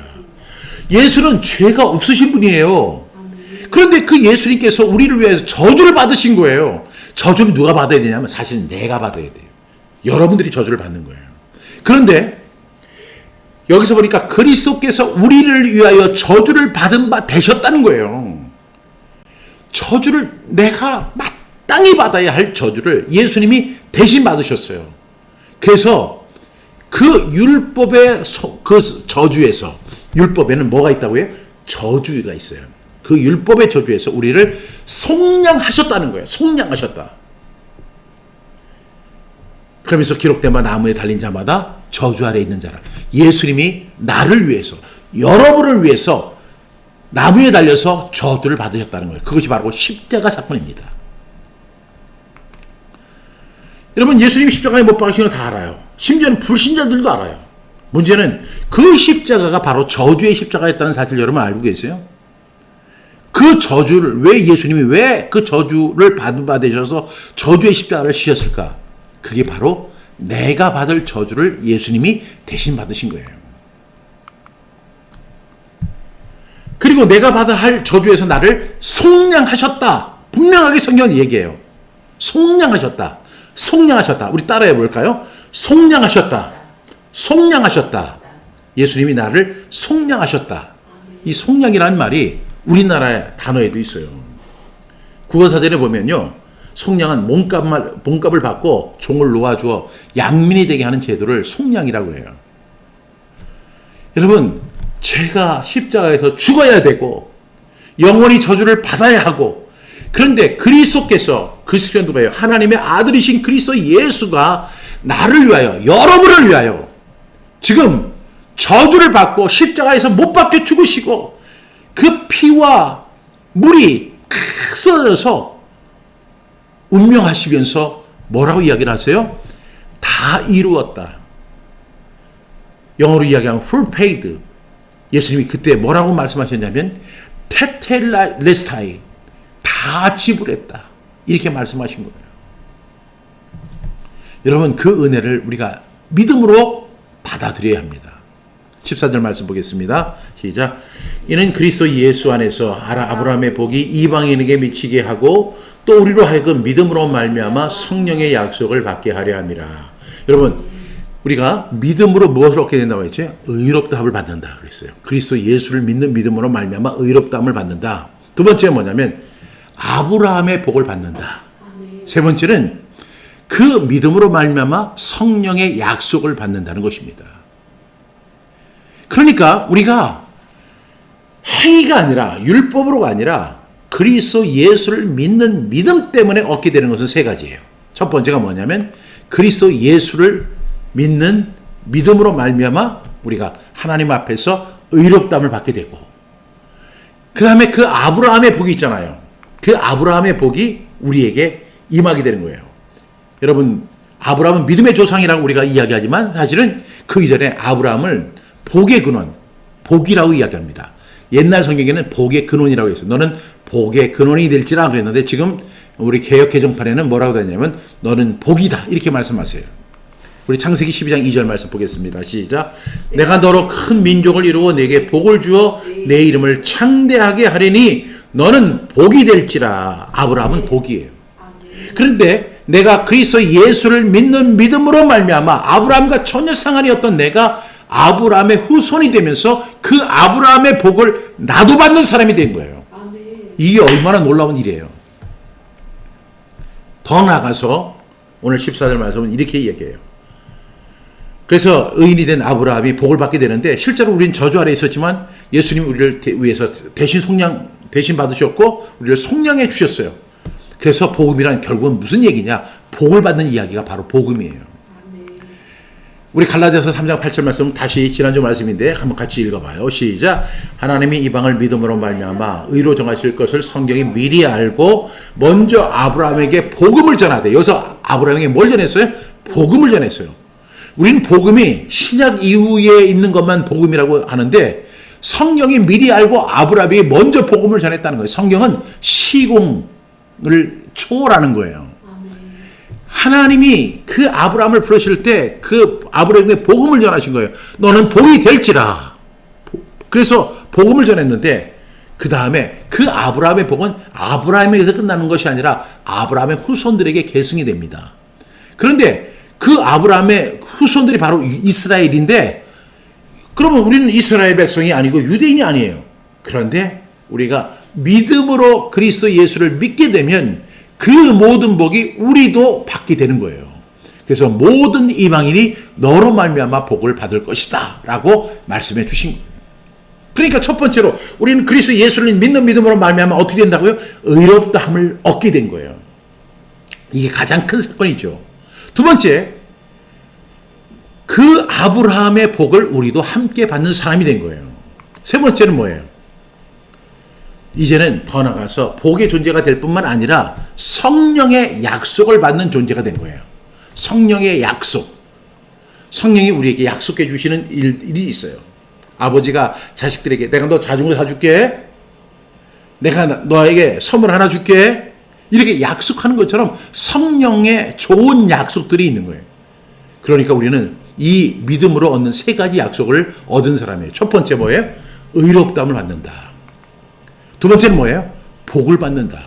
예수는 죄가 없으신 분이에요. 그런데 그 예수님께서 우리를 위해서 저주를 받으신 거예요. 저주는 누가 받아야 되냐면 사실 내가 받아야 돼요. 여러분들이 저주를 받는 거예요. 그런데 여기서 보니까 그리스도께서 우리를 위하여 저주를 받은 바 되셨다는 거예요. 저주를 내가 마땅히 받아야 할 저주를 예수님이 대신 받으셨어요. 그래서 그 율법의 그 저주에서, 율법에는 뭐가 있다고요? 저주가 있어요. 그 율법의 저주에서 우리를 속량하셨다는 거예요. 속량하셨다. 그러면서 기록된 바 나무에 달린 자마다 저주 아래 있는 자라. 예수님이 나를 위해서, 여러분을 위해서 나무에 달려서 저주를 받으셨다는 거예요. 그것이 바로 십자가 사건입니다. 여러분, 예수님이 십자가에 못 박히신 거 다 알아요. 심지어는 불신자들도 알아요. 문제는 그 십자가가 바로 저주의 십자가였다는 사실 여러분 알고 계세요? 그 저주를 왜 예수님이 왜 그 저주를 받으셔서 저주의 십자가를 지셨을까? 그게 바로 내가 받을 저주를 예수님이 대신 받으신 거예요. 그리고 내가 받아야 할 저주에서 나를 속량하셨다. 분명하게 성경은 얘기해요. 속량하셨다. 속량하셨다. 우리 따라해 볼까요? 속량하셨다. 속량하셨다. 예수님이 나를 속량하셨다. 이 속량이라는 말이 우리나라의 단어에도 있어요. 국어사전에 보면요. 속량은 몸값을 받고 종을 놓아주어 양민이 되게 하는 제도를 속량이라고 해요. 여러분, 제가 십자가에서 죽어야 되고 영원히 저주를 받아야 하고, 그런데 그리스도께서 누가요? 하나님의 아들이신 그리스도 예수가 나를 위하여, 여러분을 위하여 지금 저주를 받고 십자가에서 못 박혀 죽으시고 그 피와 물이 쏟아져서 운명하시면서 뭐라고 이야기를 하세요? 다 이루었다. 영어로 이야기하면 full paid. 예수님이 그때 뭐라고 말씀하셨냐면 테텔레스타이, 다 지불했다. 이렇게 말씀하신 거예요. 여러분, 그 은혜를 우리가 믿음으로 받아들여야 합니다. 14절 말씀 보겠습니다. 시작. 이는 그리스도 예수 안에서 아브라함의 복이 이방인에게 미치게 하고 또 우리로 하여금 믿음으로 말미암아 성령의 약속을 받게 하려 함이라. 여러분, 우리가 믿음으로 무엇을 얻게 된다고 했죠? 의롭다함을 받는다 그랬어요. 그리스도 예수를 믿는 믿음으로 말미암아 의롭다함을 받는다. 두 번째는 뭐냐면 아브라함의 복을 받는다. 세 번째는 그 믿음으로 말미암아 성령의 약속을 받는다는 것입니다. 그러니까 우리가 행위가 아니라, 율법으로가 아니라 그리스도 예수를 믿는 믿음 때문에 얻게 되는 것은 세 가지예요. 첫 번째가 뭐냐면 그리스도 예수를 믿는 믿음으로 말미암아 우리가 하나님 앞에서 의롭다함을 받게 되고, 그 다음에 그 아브라함의 복이 있잖아요. 그 아브라함의 복이 우리에게 임하게 되는 거예요. 여러분, 아브라함은 믿음의 조상이라고 우리가 이야기하지만 사실은 그 이전에 아브라함을 복의 근원, 복이라고 이야기합니다. 옛날 성경에는 복의 근원이라고 했어요. 너는 복의 근원이 될지라 그랬는데 지금 우리 개역 개정판에는 뭐라고 되냐면 너는 복이다 이렇게 말씀하세요. 우리 창세기 12장 2절 말씀 보겠습니다. 시작. 내가 너로 큰 민족을 이루어 내게 복을 주어 내 이름을 창대하게 하리니 너는 복이 될지라. 아브라함은 복이에요. 그런데 내가 그리스도 예수를 믿는 믿음으로 말미암아 아브라함과 전혀 상관이 없던 내가 아브라함의 후손이 되면서 그 아브라함의 복을 나도 받는 사람이 된 거예요. 이게 얼마나 놀라운 일이에요. 더 나아가서 오늘 14절 말씀은 이렇게 얘기해요. 그래서 의인이 된 아브라함이 복을 받게 되는데 실제로 우리는 저주 아래 있었지만 예수님이 우리를 위해서 대신 받으셨고 우리를 속량해 주셨어요. 그래서 복음이란 결국은 무슨 얘기냐? 복을 받는 이야기가 바로 복음이에요. 우리 갈라디아서 3장 8절 말씀 다시 지난주 말씀인데 한번 같이 읽어봐요. 시작. 하나님이 이방을 믿음으로 말미암아 의로 정하실 것을 성경이 미리 알고 먼저 아브라함에게 복음을 전하되, 여기서 아브라함에게 뭘 전했어요? 복음을 전했어요. 우리는 복음이 신약 이후에 있는 것만 복음이라고 하는데 성경이 미리 알고 아브라함이 먼저 복음을 전했다는 거예요. 성경은 시공을 초월하는 거예요. 하나님이 그 아브라함을 부르실 때 그 아브라함에게 복음을 전하신 거예요. 너는 복이 될지라. 그래서 복음을 전했는데 그 다음에 그 아브라함의 복은 아브라함에게서 끝나는 것이 아니라 아브라함의 후손들에게 계승이 됩니다. 그런데 그 아브라함의 후손들이 바로 이스라엘인데 그러면 우리는 이스라엘 백성이 아니고 유대인이 아니에요. 그런데 우리가 믿음으로 그리스도 예수를 믿게 되면 그 모든 복이 우리도 받게 되는 거예요. 그래서 모든 이방인이 너로 말미암아 복을 받을 것이다 라고 말씀해 주신 거예요. 그러니까 첫 번째로 우리는 그리스도 예수를 믿는 믿음으로 말미암아 어떻게 된다고요? 의롭다함을 얻게 된 거예요. 이게 가장 큰 사건이죠. 두 번째, 그 아브라함의 복을 우리도 함께 받는 사람이 된 거예요. 세 번째는 뭐예요? 이제는 더 나가서 복의 존재가 될 뿐만 아니라 성령의 약속을 받는 존재가 된 거예요. 성령의 약속. 성령이 우리에게 약속해 주시는 일이 있어요. 아버지가 자식들에게 내가 너 자전거 사줄게. 내가 너에게 선물 하나 줄게. 이렇게 약속하는 것처럼 성령의 좋은 약속들이 있는 거예요. 그러니까 우리는 이 믿음으로 얻는 세 가지 약속을 얻은 사람이에요. 첫 번째 뭐예요? 의롭다함을 받는다. 두 번째는 뭐예요? 복을 받는다.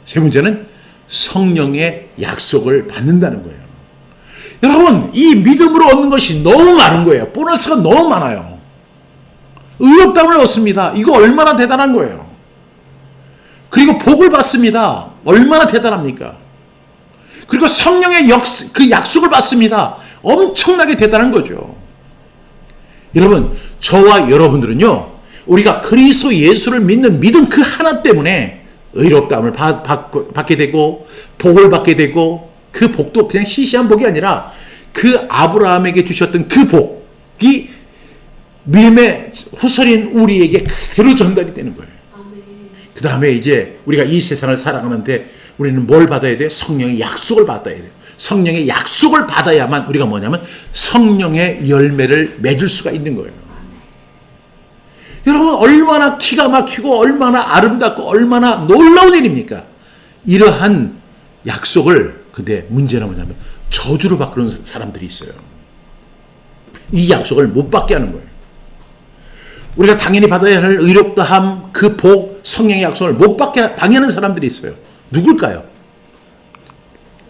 세 번째는 성령의 약속을 받는다는 거예요. 여러분, 이 믿음으로 얻는 것이 너무 많은 거예요. 보너스가 너무 많아요. 의롭다함을 얻습니다. 이거 얼마나 대단한 거예요. 그리고 복을 받습니다. 얼마나 대단합니까? 그리고 성령의 그 약속을 받습니다. 엄청나게 대단한 거죠. 여러분, 저와 여러분들은요, 우리가 그리스도 예수를 믿는 믿음 그 하나 때문에 의롭다함을 받게 되고 복을 받게 되고 그 복도 그냥 시시한 복이 아니라 그 아브라함에게 주셨던 그 복이 믿음의 후손인 우리에게 그대로 전달이 되는 거예요. 그 다음에 이제 우리가 이 세상을 살아가는데 우리는 뭘 받아야 돼요? 성령의 약속을 받아야 돼요. 성령의 약속을 받아야만 우리가 뭐냐면 성령의 열매를 맺을 수가 있는 거예요. 여러분, 얼마나 기가 막히고 얼마나 아름답고 얼마나 놀라운 일입니까? 이러한 약속을, 근데 문제는 뭐냐면 저주로 바꾸는 사람들이 있어요. 이 약속을 못 받게 하는 거예요. 우리가 당연히 받아야 할 의롭다함, 그 복, 성령의 약속을 못 받게 당하는 사람들이 있어요. 누굴까요?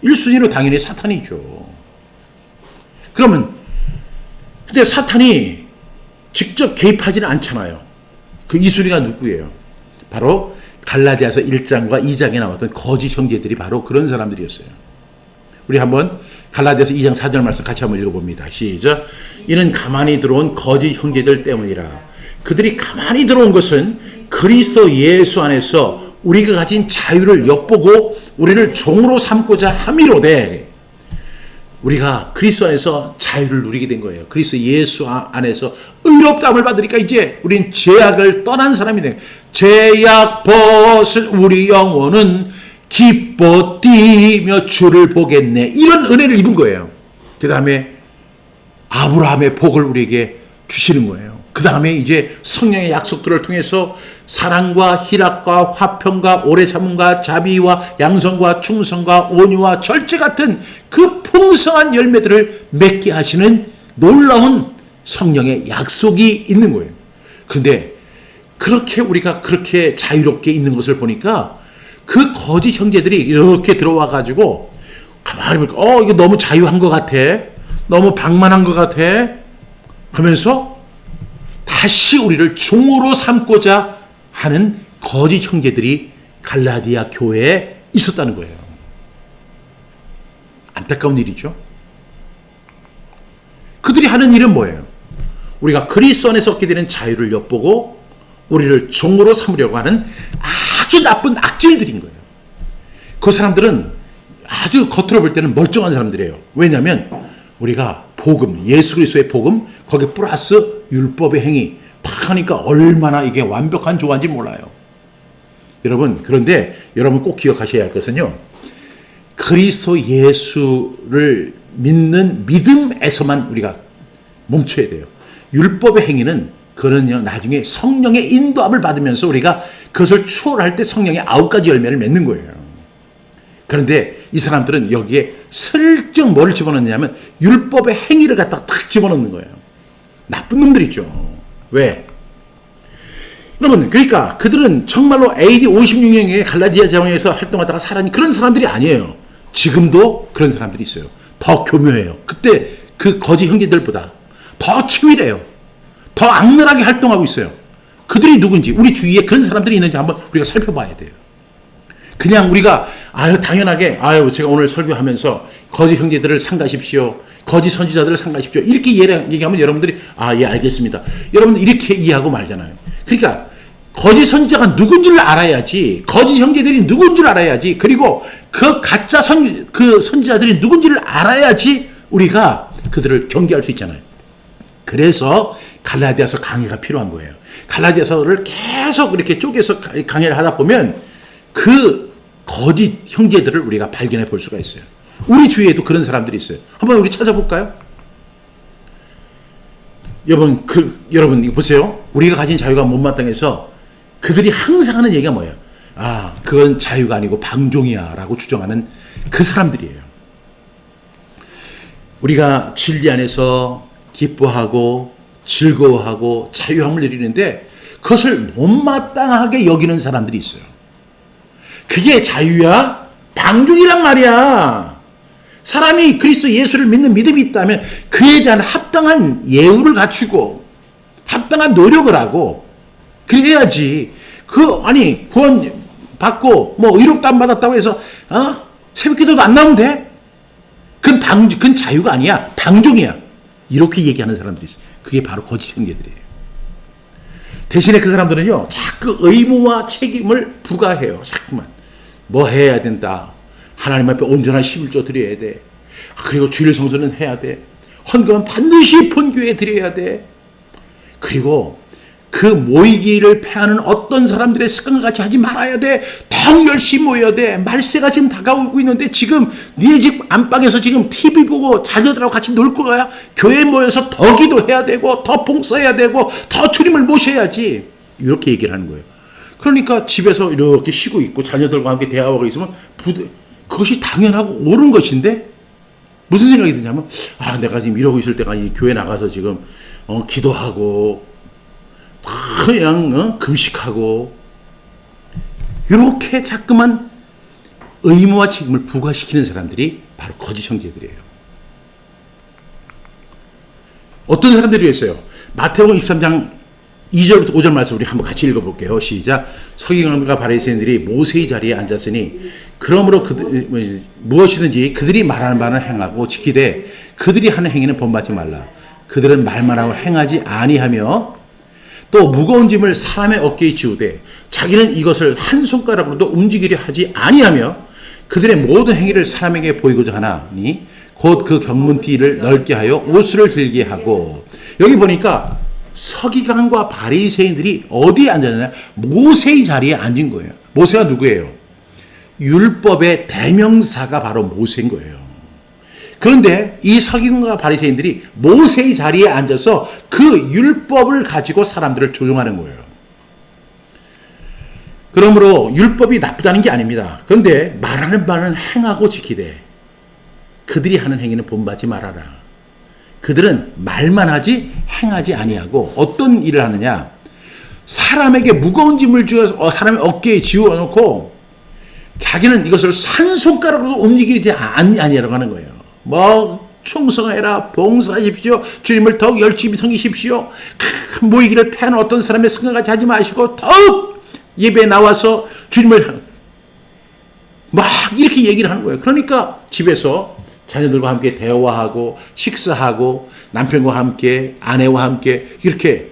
1순위로 당연히 사탄이죠. 그러면 근데 사탄이 직접 개입하지는 않잖아요. 그 2순위가 누구예요? 바로 갈라디아서 1장과 2장에 나왔던 거짓 형제들이 바로 그런 사람들이었어요. 우리 한번 갈라디아서 2장 4절 말씀 같이 한번 읽어봅니다. 시작. 이는 가만히 들어온 거짓 형제들 때문이라. 그들이 가만히 들어온 것은 그리스도 예수 안에서 우리가 가진 자유를 엿보고 우리를 종으로 삼고자 함이로되, 우리가 그리스도 안에서 자유를 누리게 된 거예요. 그리스도 예수 안에서 의롭다함을 받으니까 이제 우린 죄악을 떠난 사람이 된 거예요. 죄악 벗은 우리 영혼은 기뻐 뛰며 주를 보겠네. 이런 은혜를 입은 거예요. 그 다음에 아브라함의 복을 우리에게 주시는 거예요. 그 다음에 이제 성령의 약속들을 통해서 사랑과 희락과 화평과 오래 참음과 자비와 양성과 충성과 온유와 절제 같은 그 풍성한 열매들을 맺게 하시는 놀라운 성령의 약속이 있는 거예요. 그런데 그렇게 우리가 그렇게 자유롭게 있는 것을 보니까 그 거짓 형제들이 이렇게 들어와 가지고 가만히 보니까 이게 너무 자유한 것 같아, 너무 방만한 것 같아 하면서 다시 우리를 종으로 삼고자 하는 거짓 형제들이 갈라디아 교회에 있었다는 거예요. 안타까운 일이죠. 그들이 하는 일은 뭐예요? 우리가 그리스도 안에서 얻게 되는 자유를 엿보고 우리를 종으로 삼으려고 하는 아주 나쁜 악질들인 거예요. 그 사람들은 아주 겉으로 볼 때는 멀쩡한 사람들이에요. 왜냐하면 우리가 복음, 예수 그리스도의 복음, 거기 플러스 율법의 행위 팍 하니까 얼마나 이게 완벽한 조화인지 몰라요. 여러분, 그런데 여러분 꼭 기억하셔야 할 것은요, 그리스도 예수를 믿는 믿음에서만 우리가 멈춰야 돼요. 율법의 행위는 그거는요, 나중에 성령의 인도함을 받으면서 우리가 그것을 추월할 때 성령의 9가지 열매를 맺는 거예요. 그런데 이 사람들은 여기에 슬쩍 뭐를 집어넣느냐면 율법의 행위를 갖다가 탁 집어넣는 거예요. 나쁜 놈들이죠. 왜? 여러분, 그러니까 그들은 정말로 AD 56년에 갈라디아 지방에서 활동하다가 살아난 그런 사람들이 아니에요. 지금도 그런 사람들이 있어요. 더 교묘해요. 그때 그 거짓 형제들보다 더 치밀해요. 더 악랄하게 활동하고 있어요. 그들이 누군지, 우리 주위에 그런 사람들이 있는지 한번 우리가 살펴봐야 돼요. 그냥 우리가 당연하게 제가 오늘 설교하면서 거짓 형제들을 삼가십시오. 거짓 선지자들을 삼가십시오. 이렇게 얘기하면 여러분들이 예, 알겠습니다. 여러분들 이렇게 이해하고 말잖아요. 그러니까 거짓 선지자가 누군지를 알아야지, 거짓 형제들이 누군지를 알아야지, 그리고 그 가짜 선지자들이 누군지를 알아야지 우리가 그들을 경계할 수 있잖아요. 그래서 갈라디아서 강의가 필요한 거예요. 갈라디아서를 계속 이렇게 쪼개서 강의를 하다 보면 그 거짓 형제들을 우리가 발견해 볼 수가 있어요. 우리 주위에도 그런 사람들이 있어요. 한번 우리 찾아볼까요? 여러분 이거 보세요. 우리가 가진 자유가 못마땅해서 그들이 항상 하는 얘기가 뭐예요? 그건 자유가 아니고 방종이야 라고 주장하는 그 사람들이에요. 우리가 진리 안에서 기뻐하고 즐거워하고 자유함을 누리는데 그것을 못마땅하게 여기는 사람들이 있어요. 그게 자유야? 방종이란 말이야. 사람이 그리스도 예수를 믿는 믿음이 있다면 그에 대한 합당한 예우를 갖추고 합당한 노력을 하고 그래야지. 구원 받고 의롭도 안 받았다고 해서 새벽기도도 안 나오면 돼? 그건 자유가 아니야. 방종이야. 이렇게 얘기하는 사람들이 있어요. 그게 바로 거짓 형제들이에요. 대신에 그 사람들은요, 자꾸 의무와 책임을 부과해요. 자꾸만. 뭐 해야 된다. 하나님 앞에 온전한 11조 드려야 돼. 그리고 주일 성수는 해야 돼. 헌금은 반드시 본교에 드려야 돼. 그리고 그 모이기를 패하는 어떤 사람들의 습관과 같이 하지 말아야 돼. 더 열심히 모여야 돼. 말세가 지금 다가오고 있는데 지금 네 집 안방에서 지금 TV 보고 자녀들하고 같이 놀 거야. 교회에 모여서 더 기도해야 되고 더 봉사해야 되고 더 주님을 모셔야지. 이렇게 얘기를 하는 거예요. 그러니까 집에서 이렇게 쉬고 있고 자녀들과 함께 대화하고 있으면 그것이 당연하고 옳은 것인데 무슨 생각이 드냐면 내가 지금 이러고 있을 때가 이 교회 나가서 지금 기도하고 그냥 금식하고 이렇게 자꾸만 의무와 책임을 부과시키는 사람들이 바로 거짓 형제들이에요. 어떤 사람들이 있어요? 마태복음 23장 2절부터 5절 말씀 우리 한번 같이 읽어볼게요. 시작. 서기관과 바리새인들이 모세의 자리에 앉았으니 그러므로 무엇이든지 그들이 말하는 바는 행하고 지키되 그들이 하는 행위는 본받지 말라. 그들은 말만 하고 행하지 아니하며 또 무거운 짐을 사람의 어깨에 지우되 자기는 이것을 한 손가락으로도 움직이려 하지 아니하며 그들의 모든 행위를 사람에게 보이고자 하나니 곧 그 경문띠를 넓게 하여 옷을 길게 하고. 여기 보니까 서기관과 바리새인들이 어디에 앉았냐? 모세의 자리에 앉은 거예요. 모세가 누구예요? 율법의 대명사가 바로 모세인 거예요. 그런데 이 서기관과 바리새인들이 모세의 자리에 앉아서 그 율법을 가지고 사람들을 조종하는 거예요. 그러므로 율법이 나쁘다는 게 아닙니다. 그런데 말하는 바는 행하고 지키되 그들이 하는 행위는 본받지 말아라. 그들은 말만 하지 행하지 아니하고 어떤 일을 하느냐? 사람에게 무거운 짐을 주어서 사람의 어깨에 지워놓고 자기는 이것을 한 손가락으로 움직이지 아니하라고 하는 거예요. 충성해라, 봉사하십시오, 주님을 더욱 열심히 섬기십시오, 모이기를 패하는 어떤 사람의 습관같이 하지 마시고 더욱 예배에 나와서 주님을 이렇게 얘기를 하는 거예요. 그러니까 집에서 자녀들과 함께 대화하고 식사하고 남편과 함께 아내와 함께 이렇게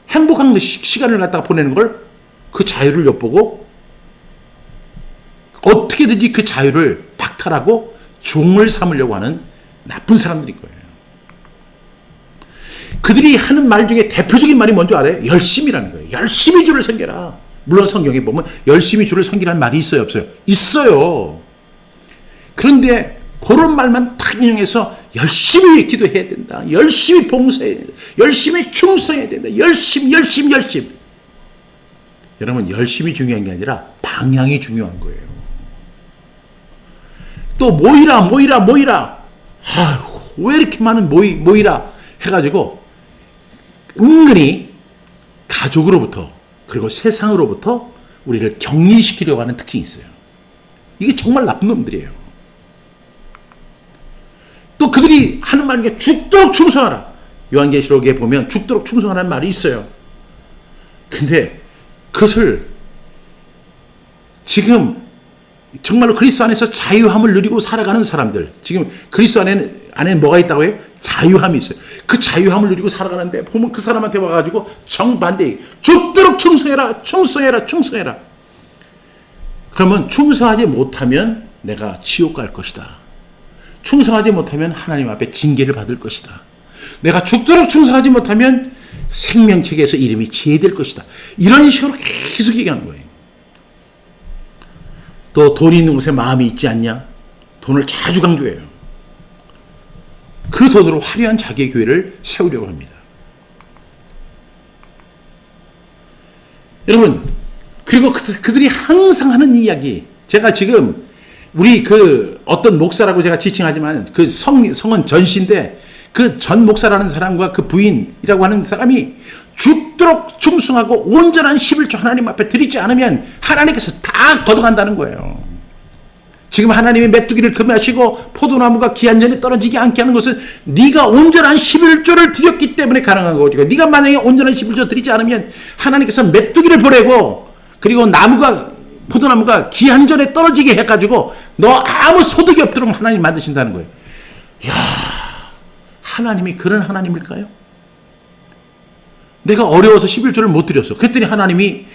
행복한 시간을 갖다가 보내는 걸 그 자유를 엿보고 어떻게든지 그 자유를 박탈하고 종을 삼으려고 하는 나쁜 사람들인 거예요. 그들이 하는 말 중에 대표적인 말이 뭔지 알아요? 열심이라는 거예요. 열심히 주를 섬겨라. 물론 성경에 보면 열심히 주를 섬기라는 말이 있어요, 없어요? 있어요. 그런데 그런 말만 탁 인용해서 열심히 기도해야 된다. 열심히 봉사해야 된다. 열심히 충성해야 된다. 열심히. 여러분, 열심히 중요한 게 아니라 방향이 중요한 거예요. 또 모이라. 아이고, 왜 이렇게 많은 모이라 해가지고 은근히 가족으로부터 그리고 세상으로부터 우리를 격리시키려고 하는 특징이 있어요. 이게 정말 나쁜 놈들이에요. 또 그들이 하는 말인 게 죽도록 충성하라. 요한계시록에 보면 죽도록 충성하라는 말이 있어요. 근데 그것을 지금 정말로 그리스도 안에서 자유함을 누리고 살아가는 사람들, 지금 그리스도 안에 뭐가 있다고 해요? 자유함이 있어요. 그 자유함을 누리고 살아가는데 보면 그 사람한테 와가지고 정반대, 죽도록 충성해라. 그러면 충성하지 못하면 내가 지옥 갈 것이다. 충성하지 못하면 하나님 앞에 징계를 받을 것이다. 내가 죽도록 충성하지 못하면 생명책에서 이름이 제외될 것이다. 이런 식으로 계속 얘기하는 거예요. 또 돈이 있는 곳에 마음이 있지 않냐? 돈을 자주 강조해요. 그 돈으로 화려한 자기의 교회를 세우려고 합니다. 여러분, 그리고 그들이 항상 하는 이야기, 제가 지금 우리 그 어떤 목사라고 제가 지칭하지만 그 성은 전씨인데 그 전 목사라는 사람과 그 부인이라고 하는 사람이 죽도록 충성하고 온전한 11조 하나님 앞에 드리지 않으면 하나님께서 다 걷어간다는 거예요. 지금 하나님이 메뚜기를 금하시고 포도나무가 기한전에 떨어지지 않게 하는 것은 네가 온전한 11조를 드렸기 때문에 가능한 거죠. 네가 만약에 온전한 11조 드리지 않으면 하나님께서 메뚜기를 보내고 그리고 포도나무가 기한전에 떨어지게 해가지고 너 아무 소득이 없도록 하나님 만드신다는 거예요. 이야, 하나님이 그런 하나님일까요? 내가 어려워서 11조를 못 드렸어. 그랬더니 하나님이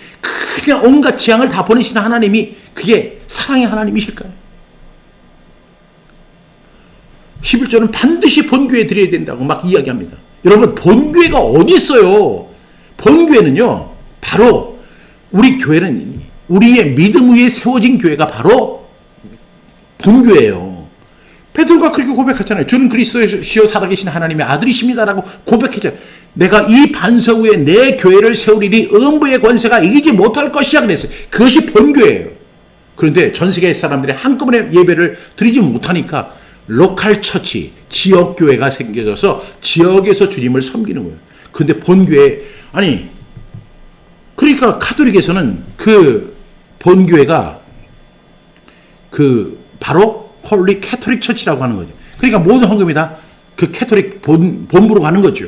그냥 온갖 재앙을 다 보내시는 하나님이 그게 사랑의 하나님이실까요? 11조는 반드시 본교회에 드려야 된다고 막 이야기합니다. 여러분, 본교회가 어디 있어요? 본교회는요, 바로 우리 교회는 우리의 믿음 위에 세워진 교회가 바로 본교회예요. 베드로가 그렇게 고백했잖아요. 주는 그리스도시요 살아계신 하나님의 아들이십니다라고 고백했잖아요. 내가 이 반석 위에 내 교회를 세우리니 음부의 권세가 이기지 못할 것이야 그랬어요. 그것이 본교회예요. 그런데 전 세계 사람들이 한꺼번에 예배를 드리지 못하니까 로컬 처치, 지역교회가 생겨져서 지역에서 주님을 섬기는 거예요. 그런데 본교회, 아니, 그러니까 카톨릭에서는 그 본교회가 바로 홀리 캐톨릭 처치라고 하는 거죠. 그러니까 모든 헌금이 다 그 캐톨릭 본부로 가는 거죠.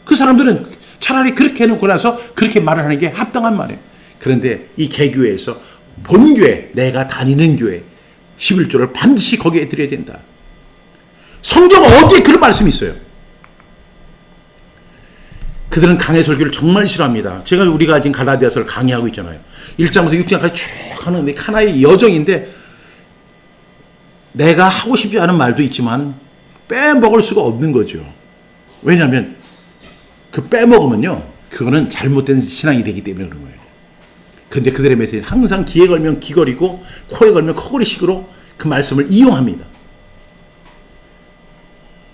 그 사람들은 차라리 그렇게 해놓고 나서 그렇게 말을 하는 게 합당한 말이에요. 그런데 이 개교회에서 본교회, 내가 다니는 교회 11조를 반드시 거기에 드려야 된다. 성경 어디에 그런 말씀이 있어요? 그들은 강해 설교를 정말 싫어합니다. 우리가 지금 갈라디아서를 강의하고 있잖아요. 1장부터 6장까지 쭉 하는 하나의 여정인데 내가 하고 싶지 않은 말도 있지만 빼먹을 수가 없는 거죠. 왜냐하면 그 빼먹으면요, 그거는 잘못된 신앙이 되기 때문에 그런 거예요. 그런데 그들의 메시지는 항상 귀에 걸면 귀걸이고 코에 걸면 코걸이식으로 그 말씀을 이용합니다.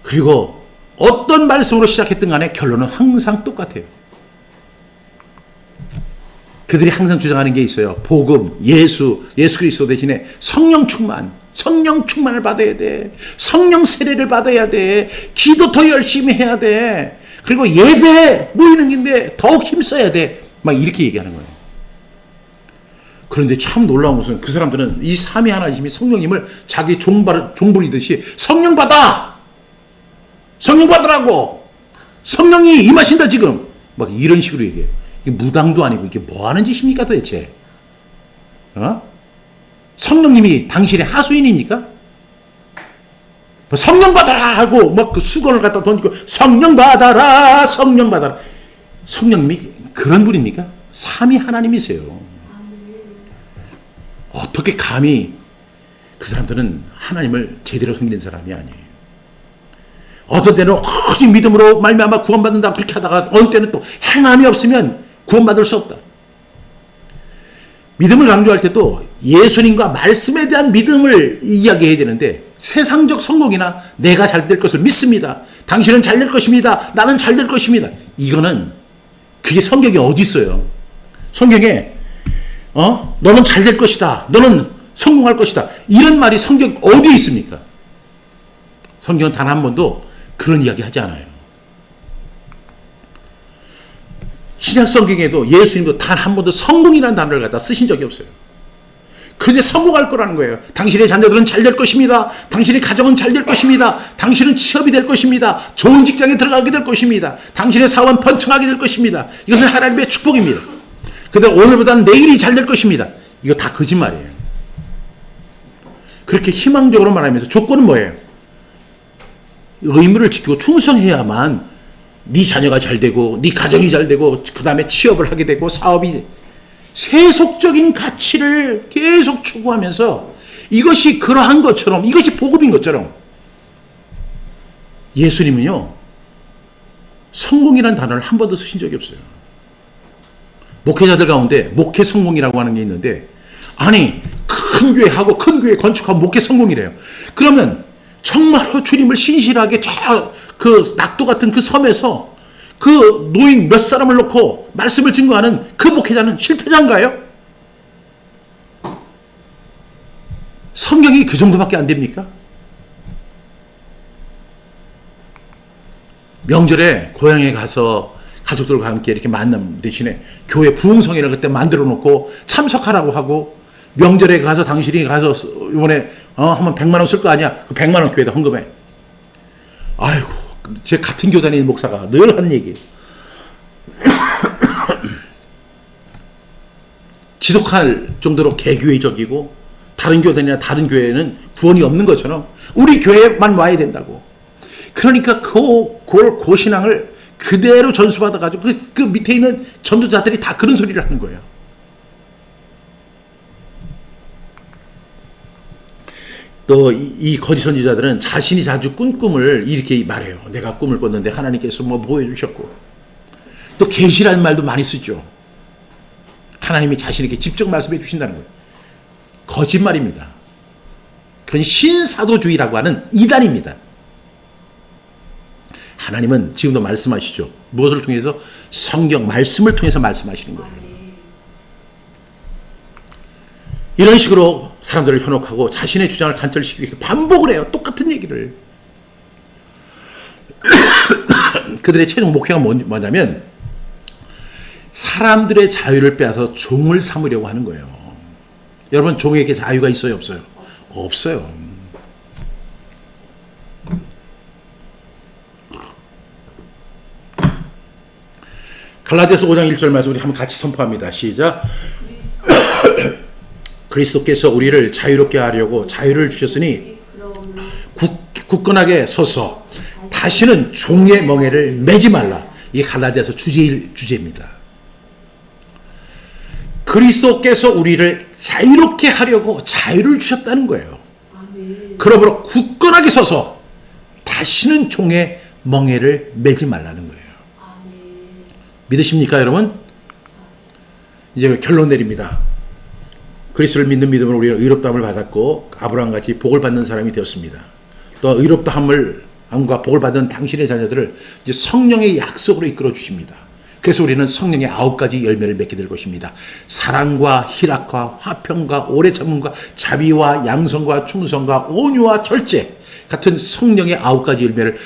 그리고 어떤 말씀으로 시작했든 간에 결론은 항상 똑같아요. 그들이 항상 주장하는 게 있어요. 복음, 예수 그리스도 대신에 성령 충만을 받아야 돼. 성령 세례를 받아야 돼. 기도 더 열심히 해야 돼. 그리고 예배 모이는 긴데 더욱 힘써야 돼. 막 이렇게 얘기하는 거예요. 그런데 참 놀라운 것은 그 사람들은 이 삼위 하나님이 성령님을 자기 종부리듯이 성령 받으라고. 성령이 임하신다 지금. 막 이런 식으로 얘기해요. 이게 무당도 아니고 이게 뭐 하는 짓입니까 도대체? 성령님이 당신의 하수인입니까? 성령 받아라 하고 막 그 수건을 갖다 던지고 성령 받아라. 성령님이 그런 분입니까? 삼위 하나님이세요. 어떻게 감히 그 사람들은 하나님을 제대로 섬기는 사람이 아니에요. 어떤 때는 오직 믿음으로 말미암아 구원받는다 그렇게 하다가 어느 때는 또 행함이 없으면 구원받을 수 없다. 믿음을 강조할 때도 예수님과 말씀에 대한 믿음을 이야기해야 되는데 세상적 성공이나 내가 잘 될 것을 믿습니다. 당신은 잘 될 것입니다. 나는 잘 될 것입니다. 이거는 그게 성경에 어디 있어요? 성경에 너는 잘 될 것이다. 너는 성공할 것이다. 이런 말이 성경 어디에 있습니까? 성경은 단 한 번도 그런 이야기 하지 않아요. 신약 성경에도 예수님도 단 한 번도 성공이라는 단어를 갖다 쓰신 적이 없어요. 그런데 성공할 거라는 거예요. 당신의 자녀들은 잘 될 것입니다. 당신의 가정은 잘 될 것입니다. 당신은 취업이 될 것입니다. 좋은 직장에 들어가게 될 것입니다. 당신의 사업은 번창하게 될 것입니다. 이것은 하나님의 축복입니다. 그런데 오늘보다는 내일이 잘 될 것입니다. 이거 다 거짓말이에요. 그렇게 희망적으로 말하면서 조건은 뭐예요? 의무를 지키고 충성해야만 네 자녀가 잘 되고 네 가정이 잘 되고 그 다음에 취업을 하게 되고 사업이 세속적인 가치를 계속 추구하면서 이것이 그러한 것처럼 이것이 복음인 것처럼 예수님은요 성공이라는 단어를 한 번도 쓰신 적이 없어요. 목회자들 가운데 목회 성공이라고 하는 게 있는데 아니 큰 교회하고 큰 교회 건축하고 목회 성공이래요. 그러면 정말로 주님을 신실하게 저 그 낙도 같은 그 섬에서 그 노인 몇 사람을 놓고 말씀을 증거하는 그 목회자는 실패자인가요? 성경이 그 정도밖에 안 됩니까? 명절에 고향에 가서 가족들과 함께 이렇게 만남 대신에 교회 부흥성회를 그때 만들어 놓고 참석하라고 하고 명절에 가서 당신이 가서 이번에 한번 100만 원 쓸 거 아니야? 그 100만 원 교회에다 헌금해. 아이고 제 같은 교회 다니는 목사가 늘 하는 얘기. 지독할 정도로 개교회적이고 다른 교단이나 다른 교회는 구원이 없는 것처럼 우리 교회만 와야 된다고. 그러니까 그 신앙을 그대로 전수받아가지고 그 밑에 있는 전도자들이 다 그런 소리를 하는 거예요. 또 이 거짓 선지자들은 자신이 자주 꾼 꿈을 이렇게 말해요. 내가 꿈을 꿨는데 하나님께서 뭐 보여주셨고 또 계시라는 말도 많이 쓰죠. 하나님이 자신에게 직접 말씀해 주신다는 거예요. 거짓말입니다. 그건 신사도주의라고 하는 이단입니다. 하나님은 지금도 말씀하시죠. 무엇을 통해서? 성경 말씀을 통해서 말씀하시는 거예요. 이런 식으로 사람들을 현혹하고 자신의 주장을 관철시키기 위해서 반복을 해요. 똑같은 얘기를. 그들의 최종 목표가 뭐냐면 사람들의 자유를 빼앗아 종을 삼으려고 하는 거예요. 여러분 종에게 자유가 있어요? 없어요? 없어요. 갈라디아서 5장 1절 말씀 우리 한번 같이 선포합니다. 시작. 그리스도께서 우리를 자유롭게 하려고 자유를 주셨으니 굳건하게 서서 다시는 종의 멍에를 매지 말라. 이게 갈라디아서 주제입니다. 그리스도께서 우리를 자유롭게 하려고 자유를 주셨다는 거예요. 그러므로 굳건하게 서서 다시는 종의 멍에를 매지 말라는 거예요. 믿으십니까 여러분? 이제 결론 내립니다. 그리스도를 믿는 믿음으로 우리는 의롭다함을 받았고 아브라함같이 복을 받는 사람이 되었습니다. 또 의롭다함과 복을 받은 당신의 자녀들을 이제 성령의 약속으로 이끌어 주십니다. 그래서 우리는 성령의 9가지 열매를 맺게 될 것입니다. 사랑과 희락과 화평과 오래 참음과 자비와 양성과 충성과 온유와 절제 같은 성령의 9가지 열매를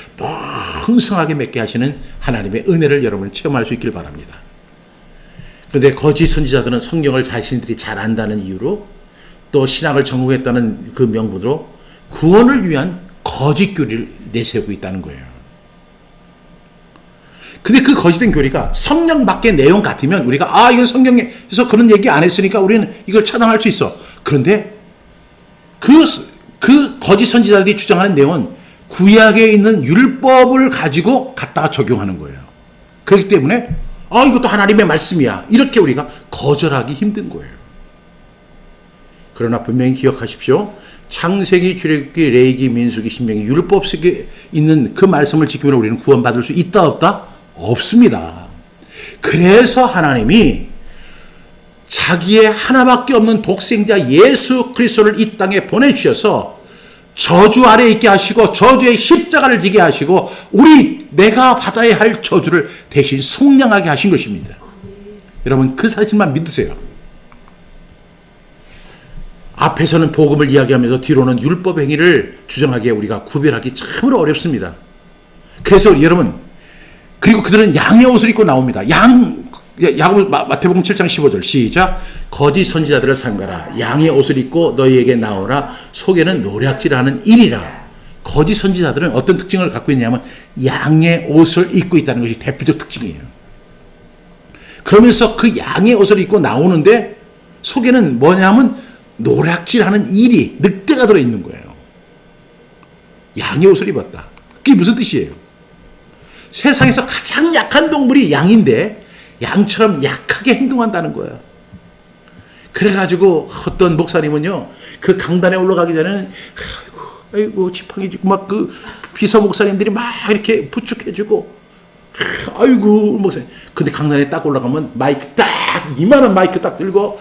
풍성하게 맺게 하시는 하나님의 은혜를 여러분이 체험할 수 있길 바랍니다. 그런데 거짓 선지자들은 성경을 자신들이 잘 안다는 이유로 또 신학을 전공했다는 그 명분으로 구원을 위한 거짓 교리를 내세우고 있다는 거예요. 근데 그 거짓된 교리가 성경 밖의 내용 같으면 우리가 이건 성경에서 그런 얘기 안 했으니까 우리는 이걸 차단할 수 있어. 그런데 그 거짓 선지자들이 주장하는 내용은 구약에 있는 율법을 가지고 갖다가 적용하는 거예요. 그렇기 때문에 이것도 하나님의 말씀이야. 이렇게 우리가 거절하기 힘든 거예요. 그러나 분명히 기억하십시오. 창세기, 출애굽기, 레위기, 민수기, 신명기 율법 속에 있는 그 말씀을 지키면 우리는 구원받을 수 있다 없다? 없습니다. 그래서 하나님이 자기의 하나밖에 없는 독생자 예수 그리스도를 이 땅에 보내주셔서 저주 아래 있게 하시고 저주의 십자가를 지게 하시고 내가 받아야 할 저주를 대신 속량하게 하신 것입니다. 여러분 그 사실만 믿으세요. 앞에서는 복음을 이야기하면서 뒤로는 율법 행위를 주장하기에 우리가 구별하기 참으로 어렵습니다. 그래서 여러분, 그리고 그들은 양의 옷을 입고 나옵니다. 야고보 마태복음 7장 15절 시작. 거짓 선지자들을 삼가라. 양의 옷을 입고 너희에게 나오라. 속에는 노략질하는 일이라. 거짓 선지자들은 어떤 특징을 갖고 있냐면 양의 옷을 입고 있다는 것이 대표적 특징이에요. 그러면서 그 양의 옷을 입고 나오는데 속에는 뭐냐면 노략질하는 일이, 늑대가 들어있는 거예요. 양의 옷을 입었다. 그게 무슨 뜻이에요? 세상에서 가장 약한 동물이 양인데 양처럼 약하게 행동한다는 거예요. 그래가지고 어떤 목사님은요, 그 강단에 올라가기 전에는 아이고 지팡이 쥐고 막 그 비서 목사님들이 막 이렇게 부축해주고, 아이고 목사님. 근데 강단에 딱 올라가면 마이크 딱 이만한 마이크 딱 들고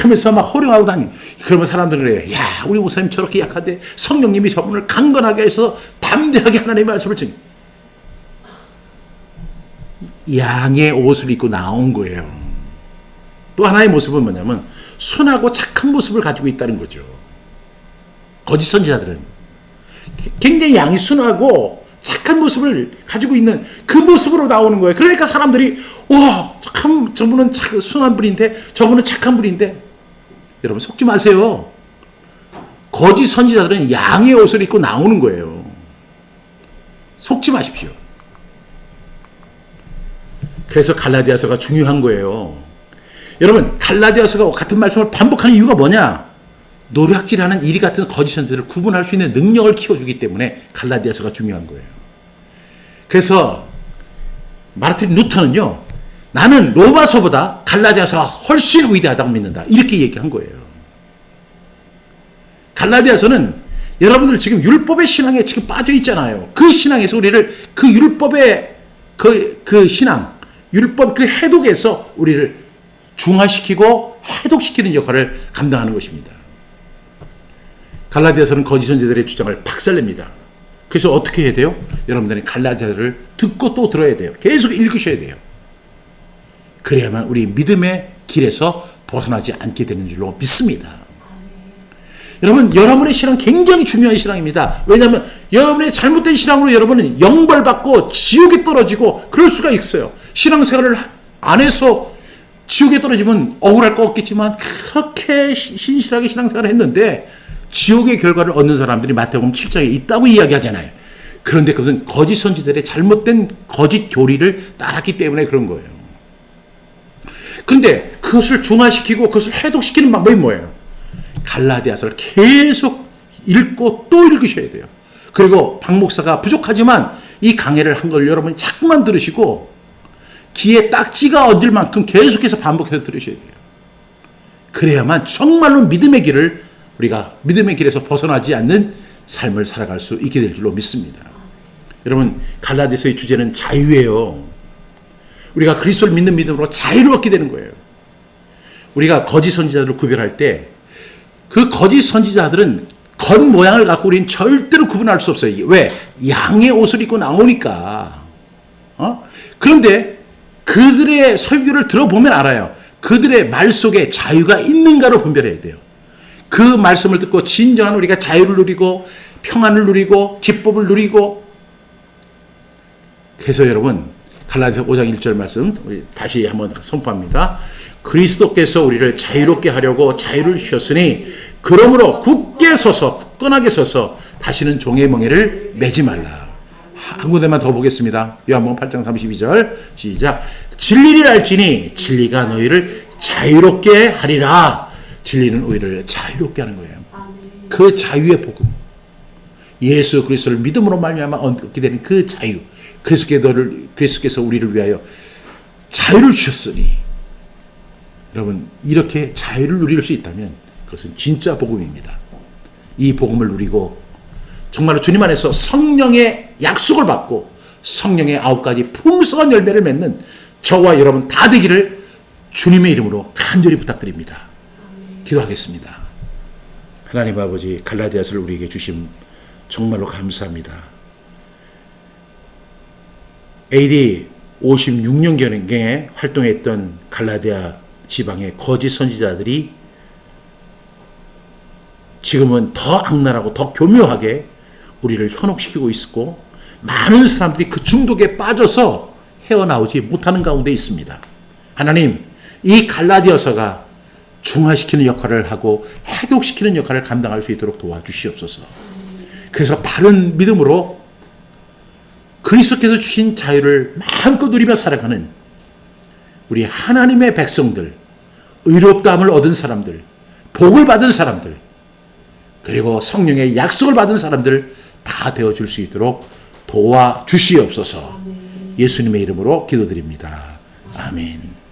하면서 막 호령하고 다니. 그러면 사람들은 그래요. 야, 우리 목사님 저렇게 약한데 성령님이 저분을 강건하게 해서 담대하게 하나님의 말씀을 증. 양의 옷을 입고 나온 거예요. 또 하나의 모습은 뭐냐면 순하고 착한 모습을 가지고 있다는 거죠. 거짓 선지자들은 굉장히 양이 순하고 착한 모습을 가지고 있는 그 모습으로 나오는 거예요. 그러니까 사람들이 와, 참 저분은 순한 분인데 저분은 착한 분인데. 여러분 속지 마세요. 거짓 선지자들은 양의 옷을 입고 나오는 거예요. 속지 마십시오. 그래서 갈라디아서가 중요한 거예요. 여러분, 갈라디아서가 같은 말씀을 반복하는 이유가 뭐냐? 노략질하는 이리 같은 거짓 선지자들을 구분할 수 있는 능력을 키워주기 때문에 갈라디아서가 중요한 거예요. 그래서 마르틴 루터는요, 나는 로마서보다 갈라디아서가 훨씬 위대하다고 믿는다. 이렇게 얘기한 거예요. 갈라디아서는 여러분들 지금 율법의 신앙에 지금 빠져 있잖아요. 그 신앙에서 우리를 그 율법의 그 신앙, 율법 그 해독에서 우리를 중화시키고 해독시키는 역할을 감당하는 것입니다. 갈라디아서는 거짓 선지자들의 주장을 박살냅니다. 그래서 어떻게 해야 돼요? 여러분들이 갈라디아서를 듣고 또 들어야 돼요. 계속 읽으셔야 돼요. 그래야만 우리 믿음의 길에서 벗어나지 않게 되는 줄로 믿습니다. 여러분, 여러분의 신앙 굉장히 중요한 신앙입니다. 왜냐하면 여러분의 잘못된 신앙으로 여러분은 영벌받고 지옥에 떨어지고 그럴 수가 있어요. 신앙생활을 안 해서 지옥에 떨어지면 억울할 거 없겠지만 그렇게 신실하게 신앙생활을 했는데 지옥의 결과를 얻는 사람들이 마태복음 7장에 있다고 이야기하잖아요. 그런데 그것은 거짓 선지자들의 잘못된 거짓 교리를 따랐기 때문에 그런 거예요. 그런데 그것을 중화시키고 그것을 해독시키는 방법이 뭐예요? 갈라디아서를 계속 읽고 또 읽으셔야 돼요. 그리고 박 목사가 부족하지만 이 강해를 한 걸 여러분이 자꾸만 들으시고 귀에 딱지가 얹을 만큼 계속해서 반복해서 들으셔야 돼요. 그래야만 정말로 믿음의 길을 우리가 믿음의 길에서 벗어나지 않는 삶을 살아갈 수 있게 될 줄로 믿습니다. 여러분, 갈라디아서의 주제는 자유예요. 우리가 그리스도를 믿는 믿음으로 자유를 얻게 되는 거예요. 우리가 거짓 선지자들을 구별할 때 그 거짓 선지자들은 겉모양을 갖고 우리는 절대로 구분할 수 없어요. 왜? 양의 옷을 입고 나오니까. 그런데 그들의 설교를 들어보면 알아요. 그들의 말 속에 자유가 있는가로 분별해야 돼요. 그 말씀을 듣고 진정한 우리가 자유를 누리고 평안을 누리고 기쁨을 누리고. 그래서 여러분, 갈라디아서 5장 1절 말씀 다시 한번 선포합니다. 그리스도께서 우리를 자유롭게 하려고 자유를 주셨으니 그러므로 굳게 서서 굳건하게 서서 다시는 종의 멍에를 매지 말라. 한 군데만 더 보겠습니다. 요한복음 8장 32절 시작. 진리를 알지니 진리가 너희를 자유롭게 하리라. 진리는 우리를 자유롭게 하는 거예요. 그 자유의 복음, 예수 그리스도를 믿음으로 말미암아 얻게 되는 그 자유, 그리스도께서 우리를 위하여 자유를 주셨으니. 여러분, 이렇게 자유를 누릴 수 있다면 그것은 진짜 복음입니다. 이 복음을 누리고 정말로 주님 안에서 성령의 약속을 받고 성령의 9가지 풍성한 열매를 맺는 저와 여러분 다 되기를 주님의 이름으로 간절히 부탁드립니다. 기도하겠습니다. 하나님 아버지, 갈라디아서를 우리에게 주심 정말로 감사합니다. AD 56년경에 활동했던 갈라디아 지방의 거짓 선지자들이 지금은 더 악랄하고 더 교묘하게 우리를 현혹시키고 있고 많은 사람들이 그 중독에 빠져서 헤어나오지 못하는 가운데 있습니다. 하나님, 이 갈라디아서가 중화시키는 역할을 하고 해독시키는 역할을 감당할 수 있도록 도와주시옵소서. 그래서 바른 믿음으로 그리스도께서 주신 자유를 마음껏 누리며 살아가는 우리 하나님의 백성들, 의롭다함을 얻은 사람들, 복을 받은 사람들, 그리고 성령의 약속을 받은 사람들 다 되어줄 수 있도록 도와주시옵소서. 예수님의 이름으로 기도드립니다. 아멘.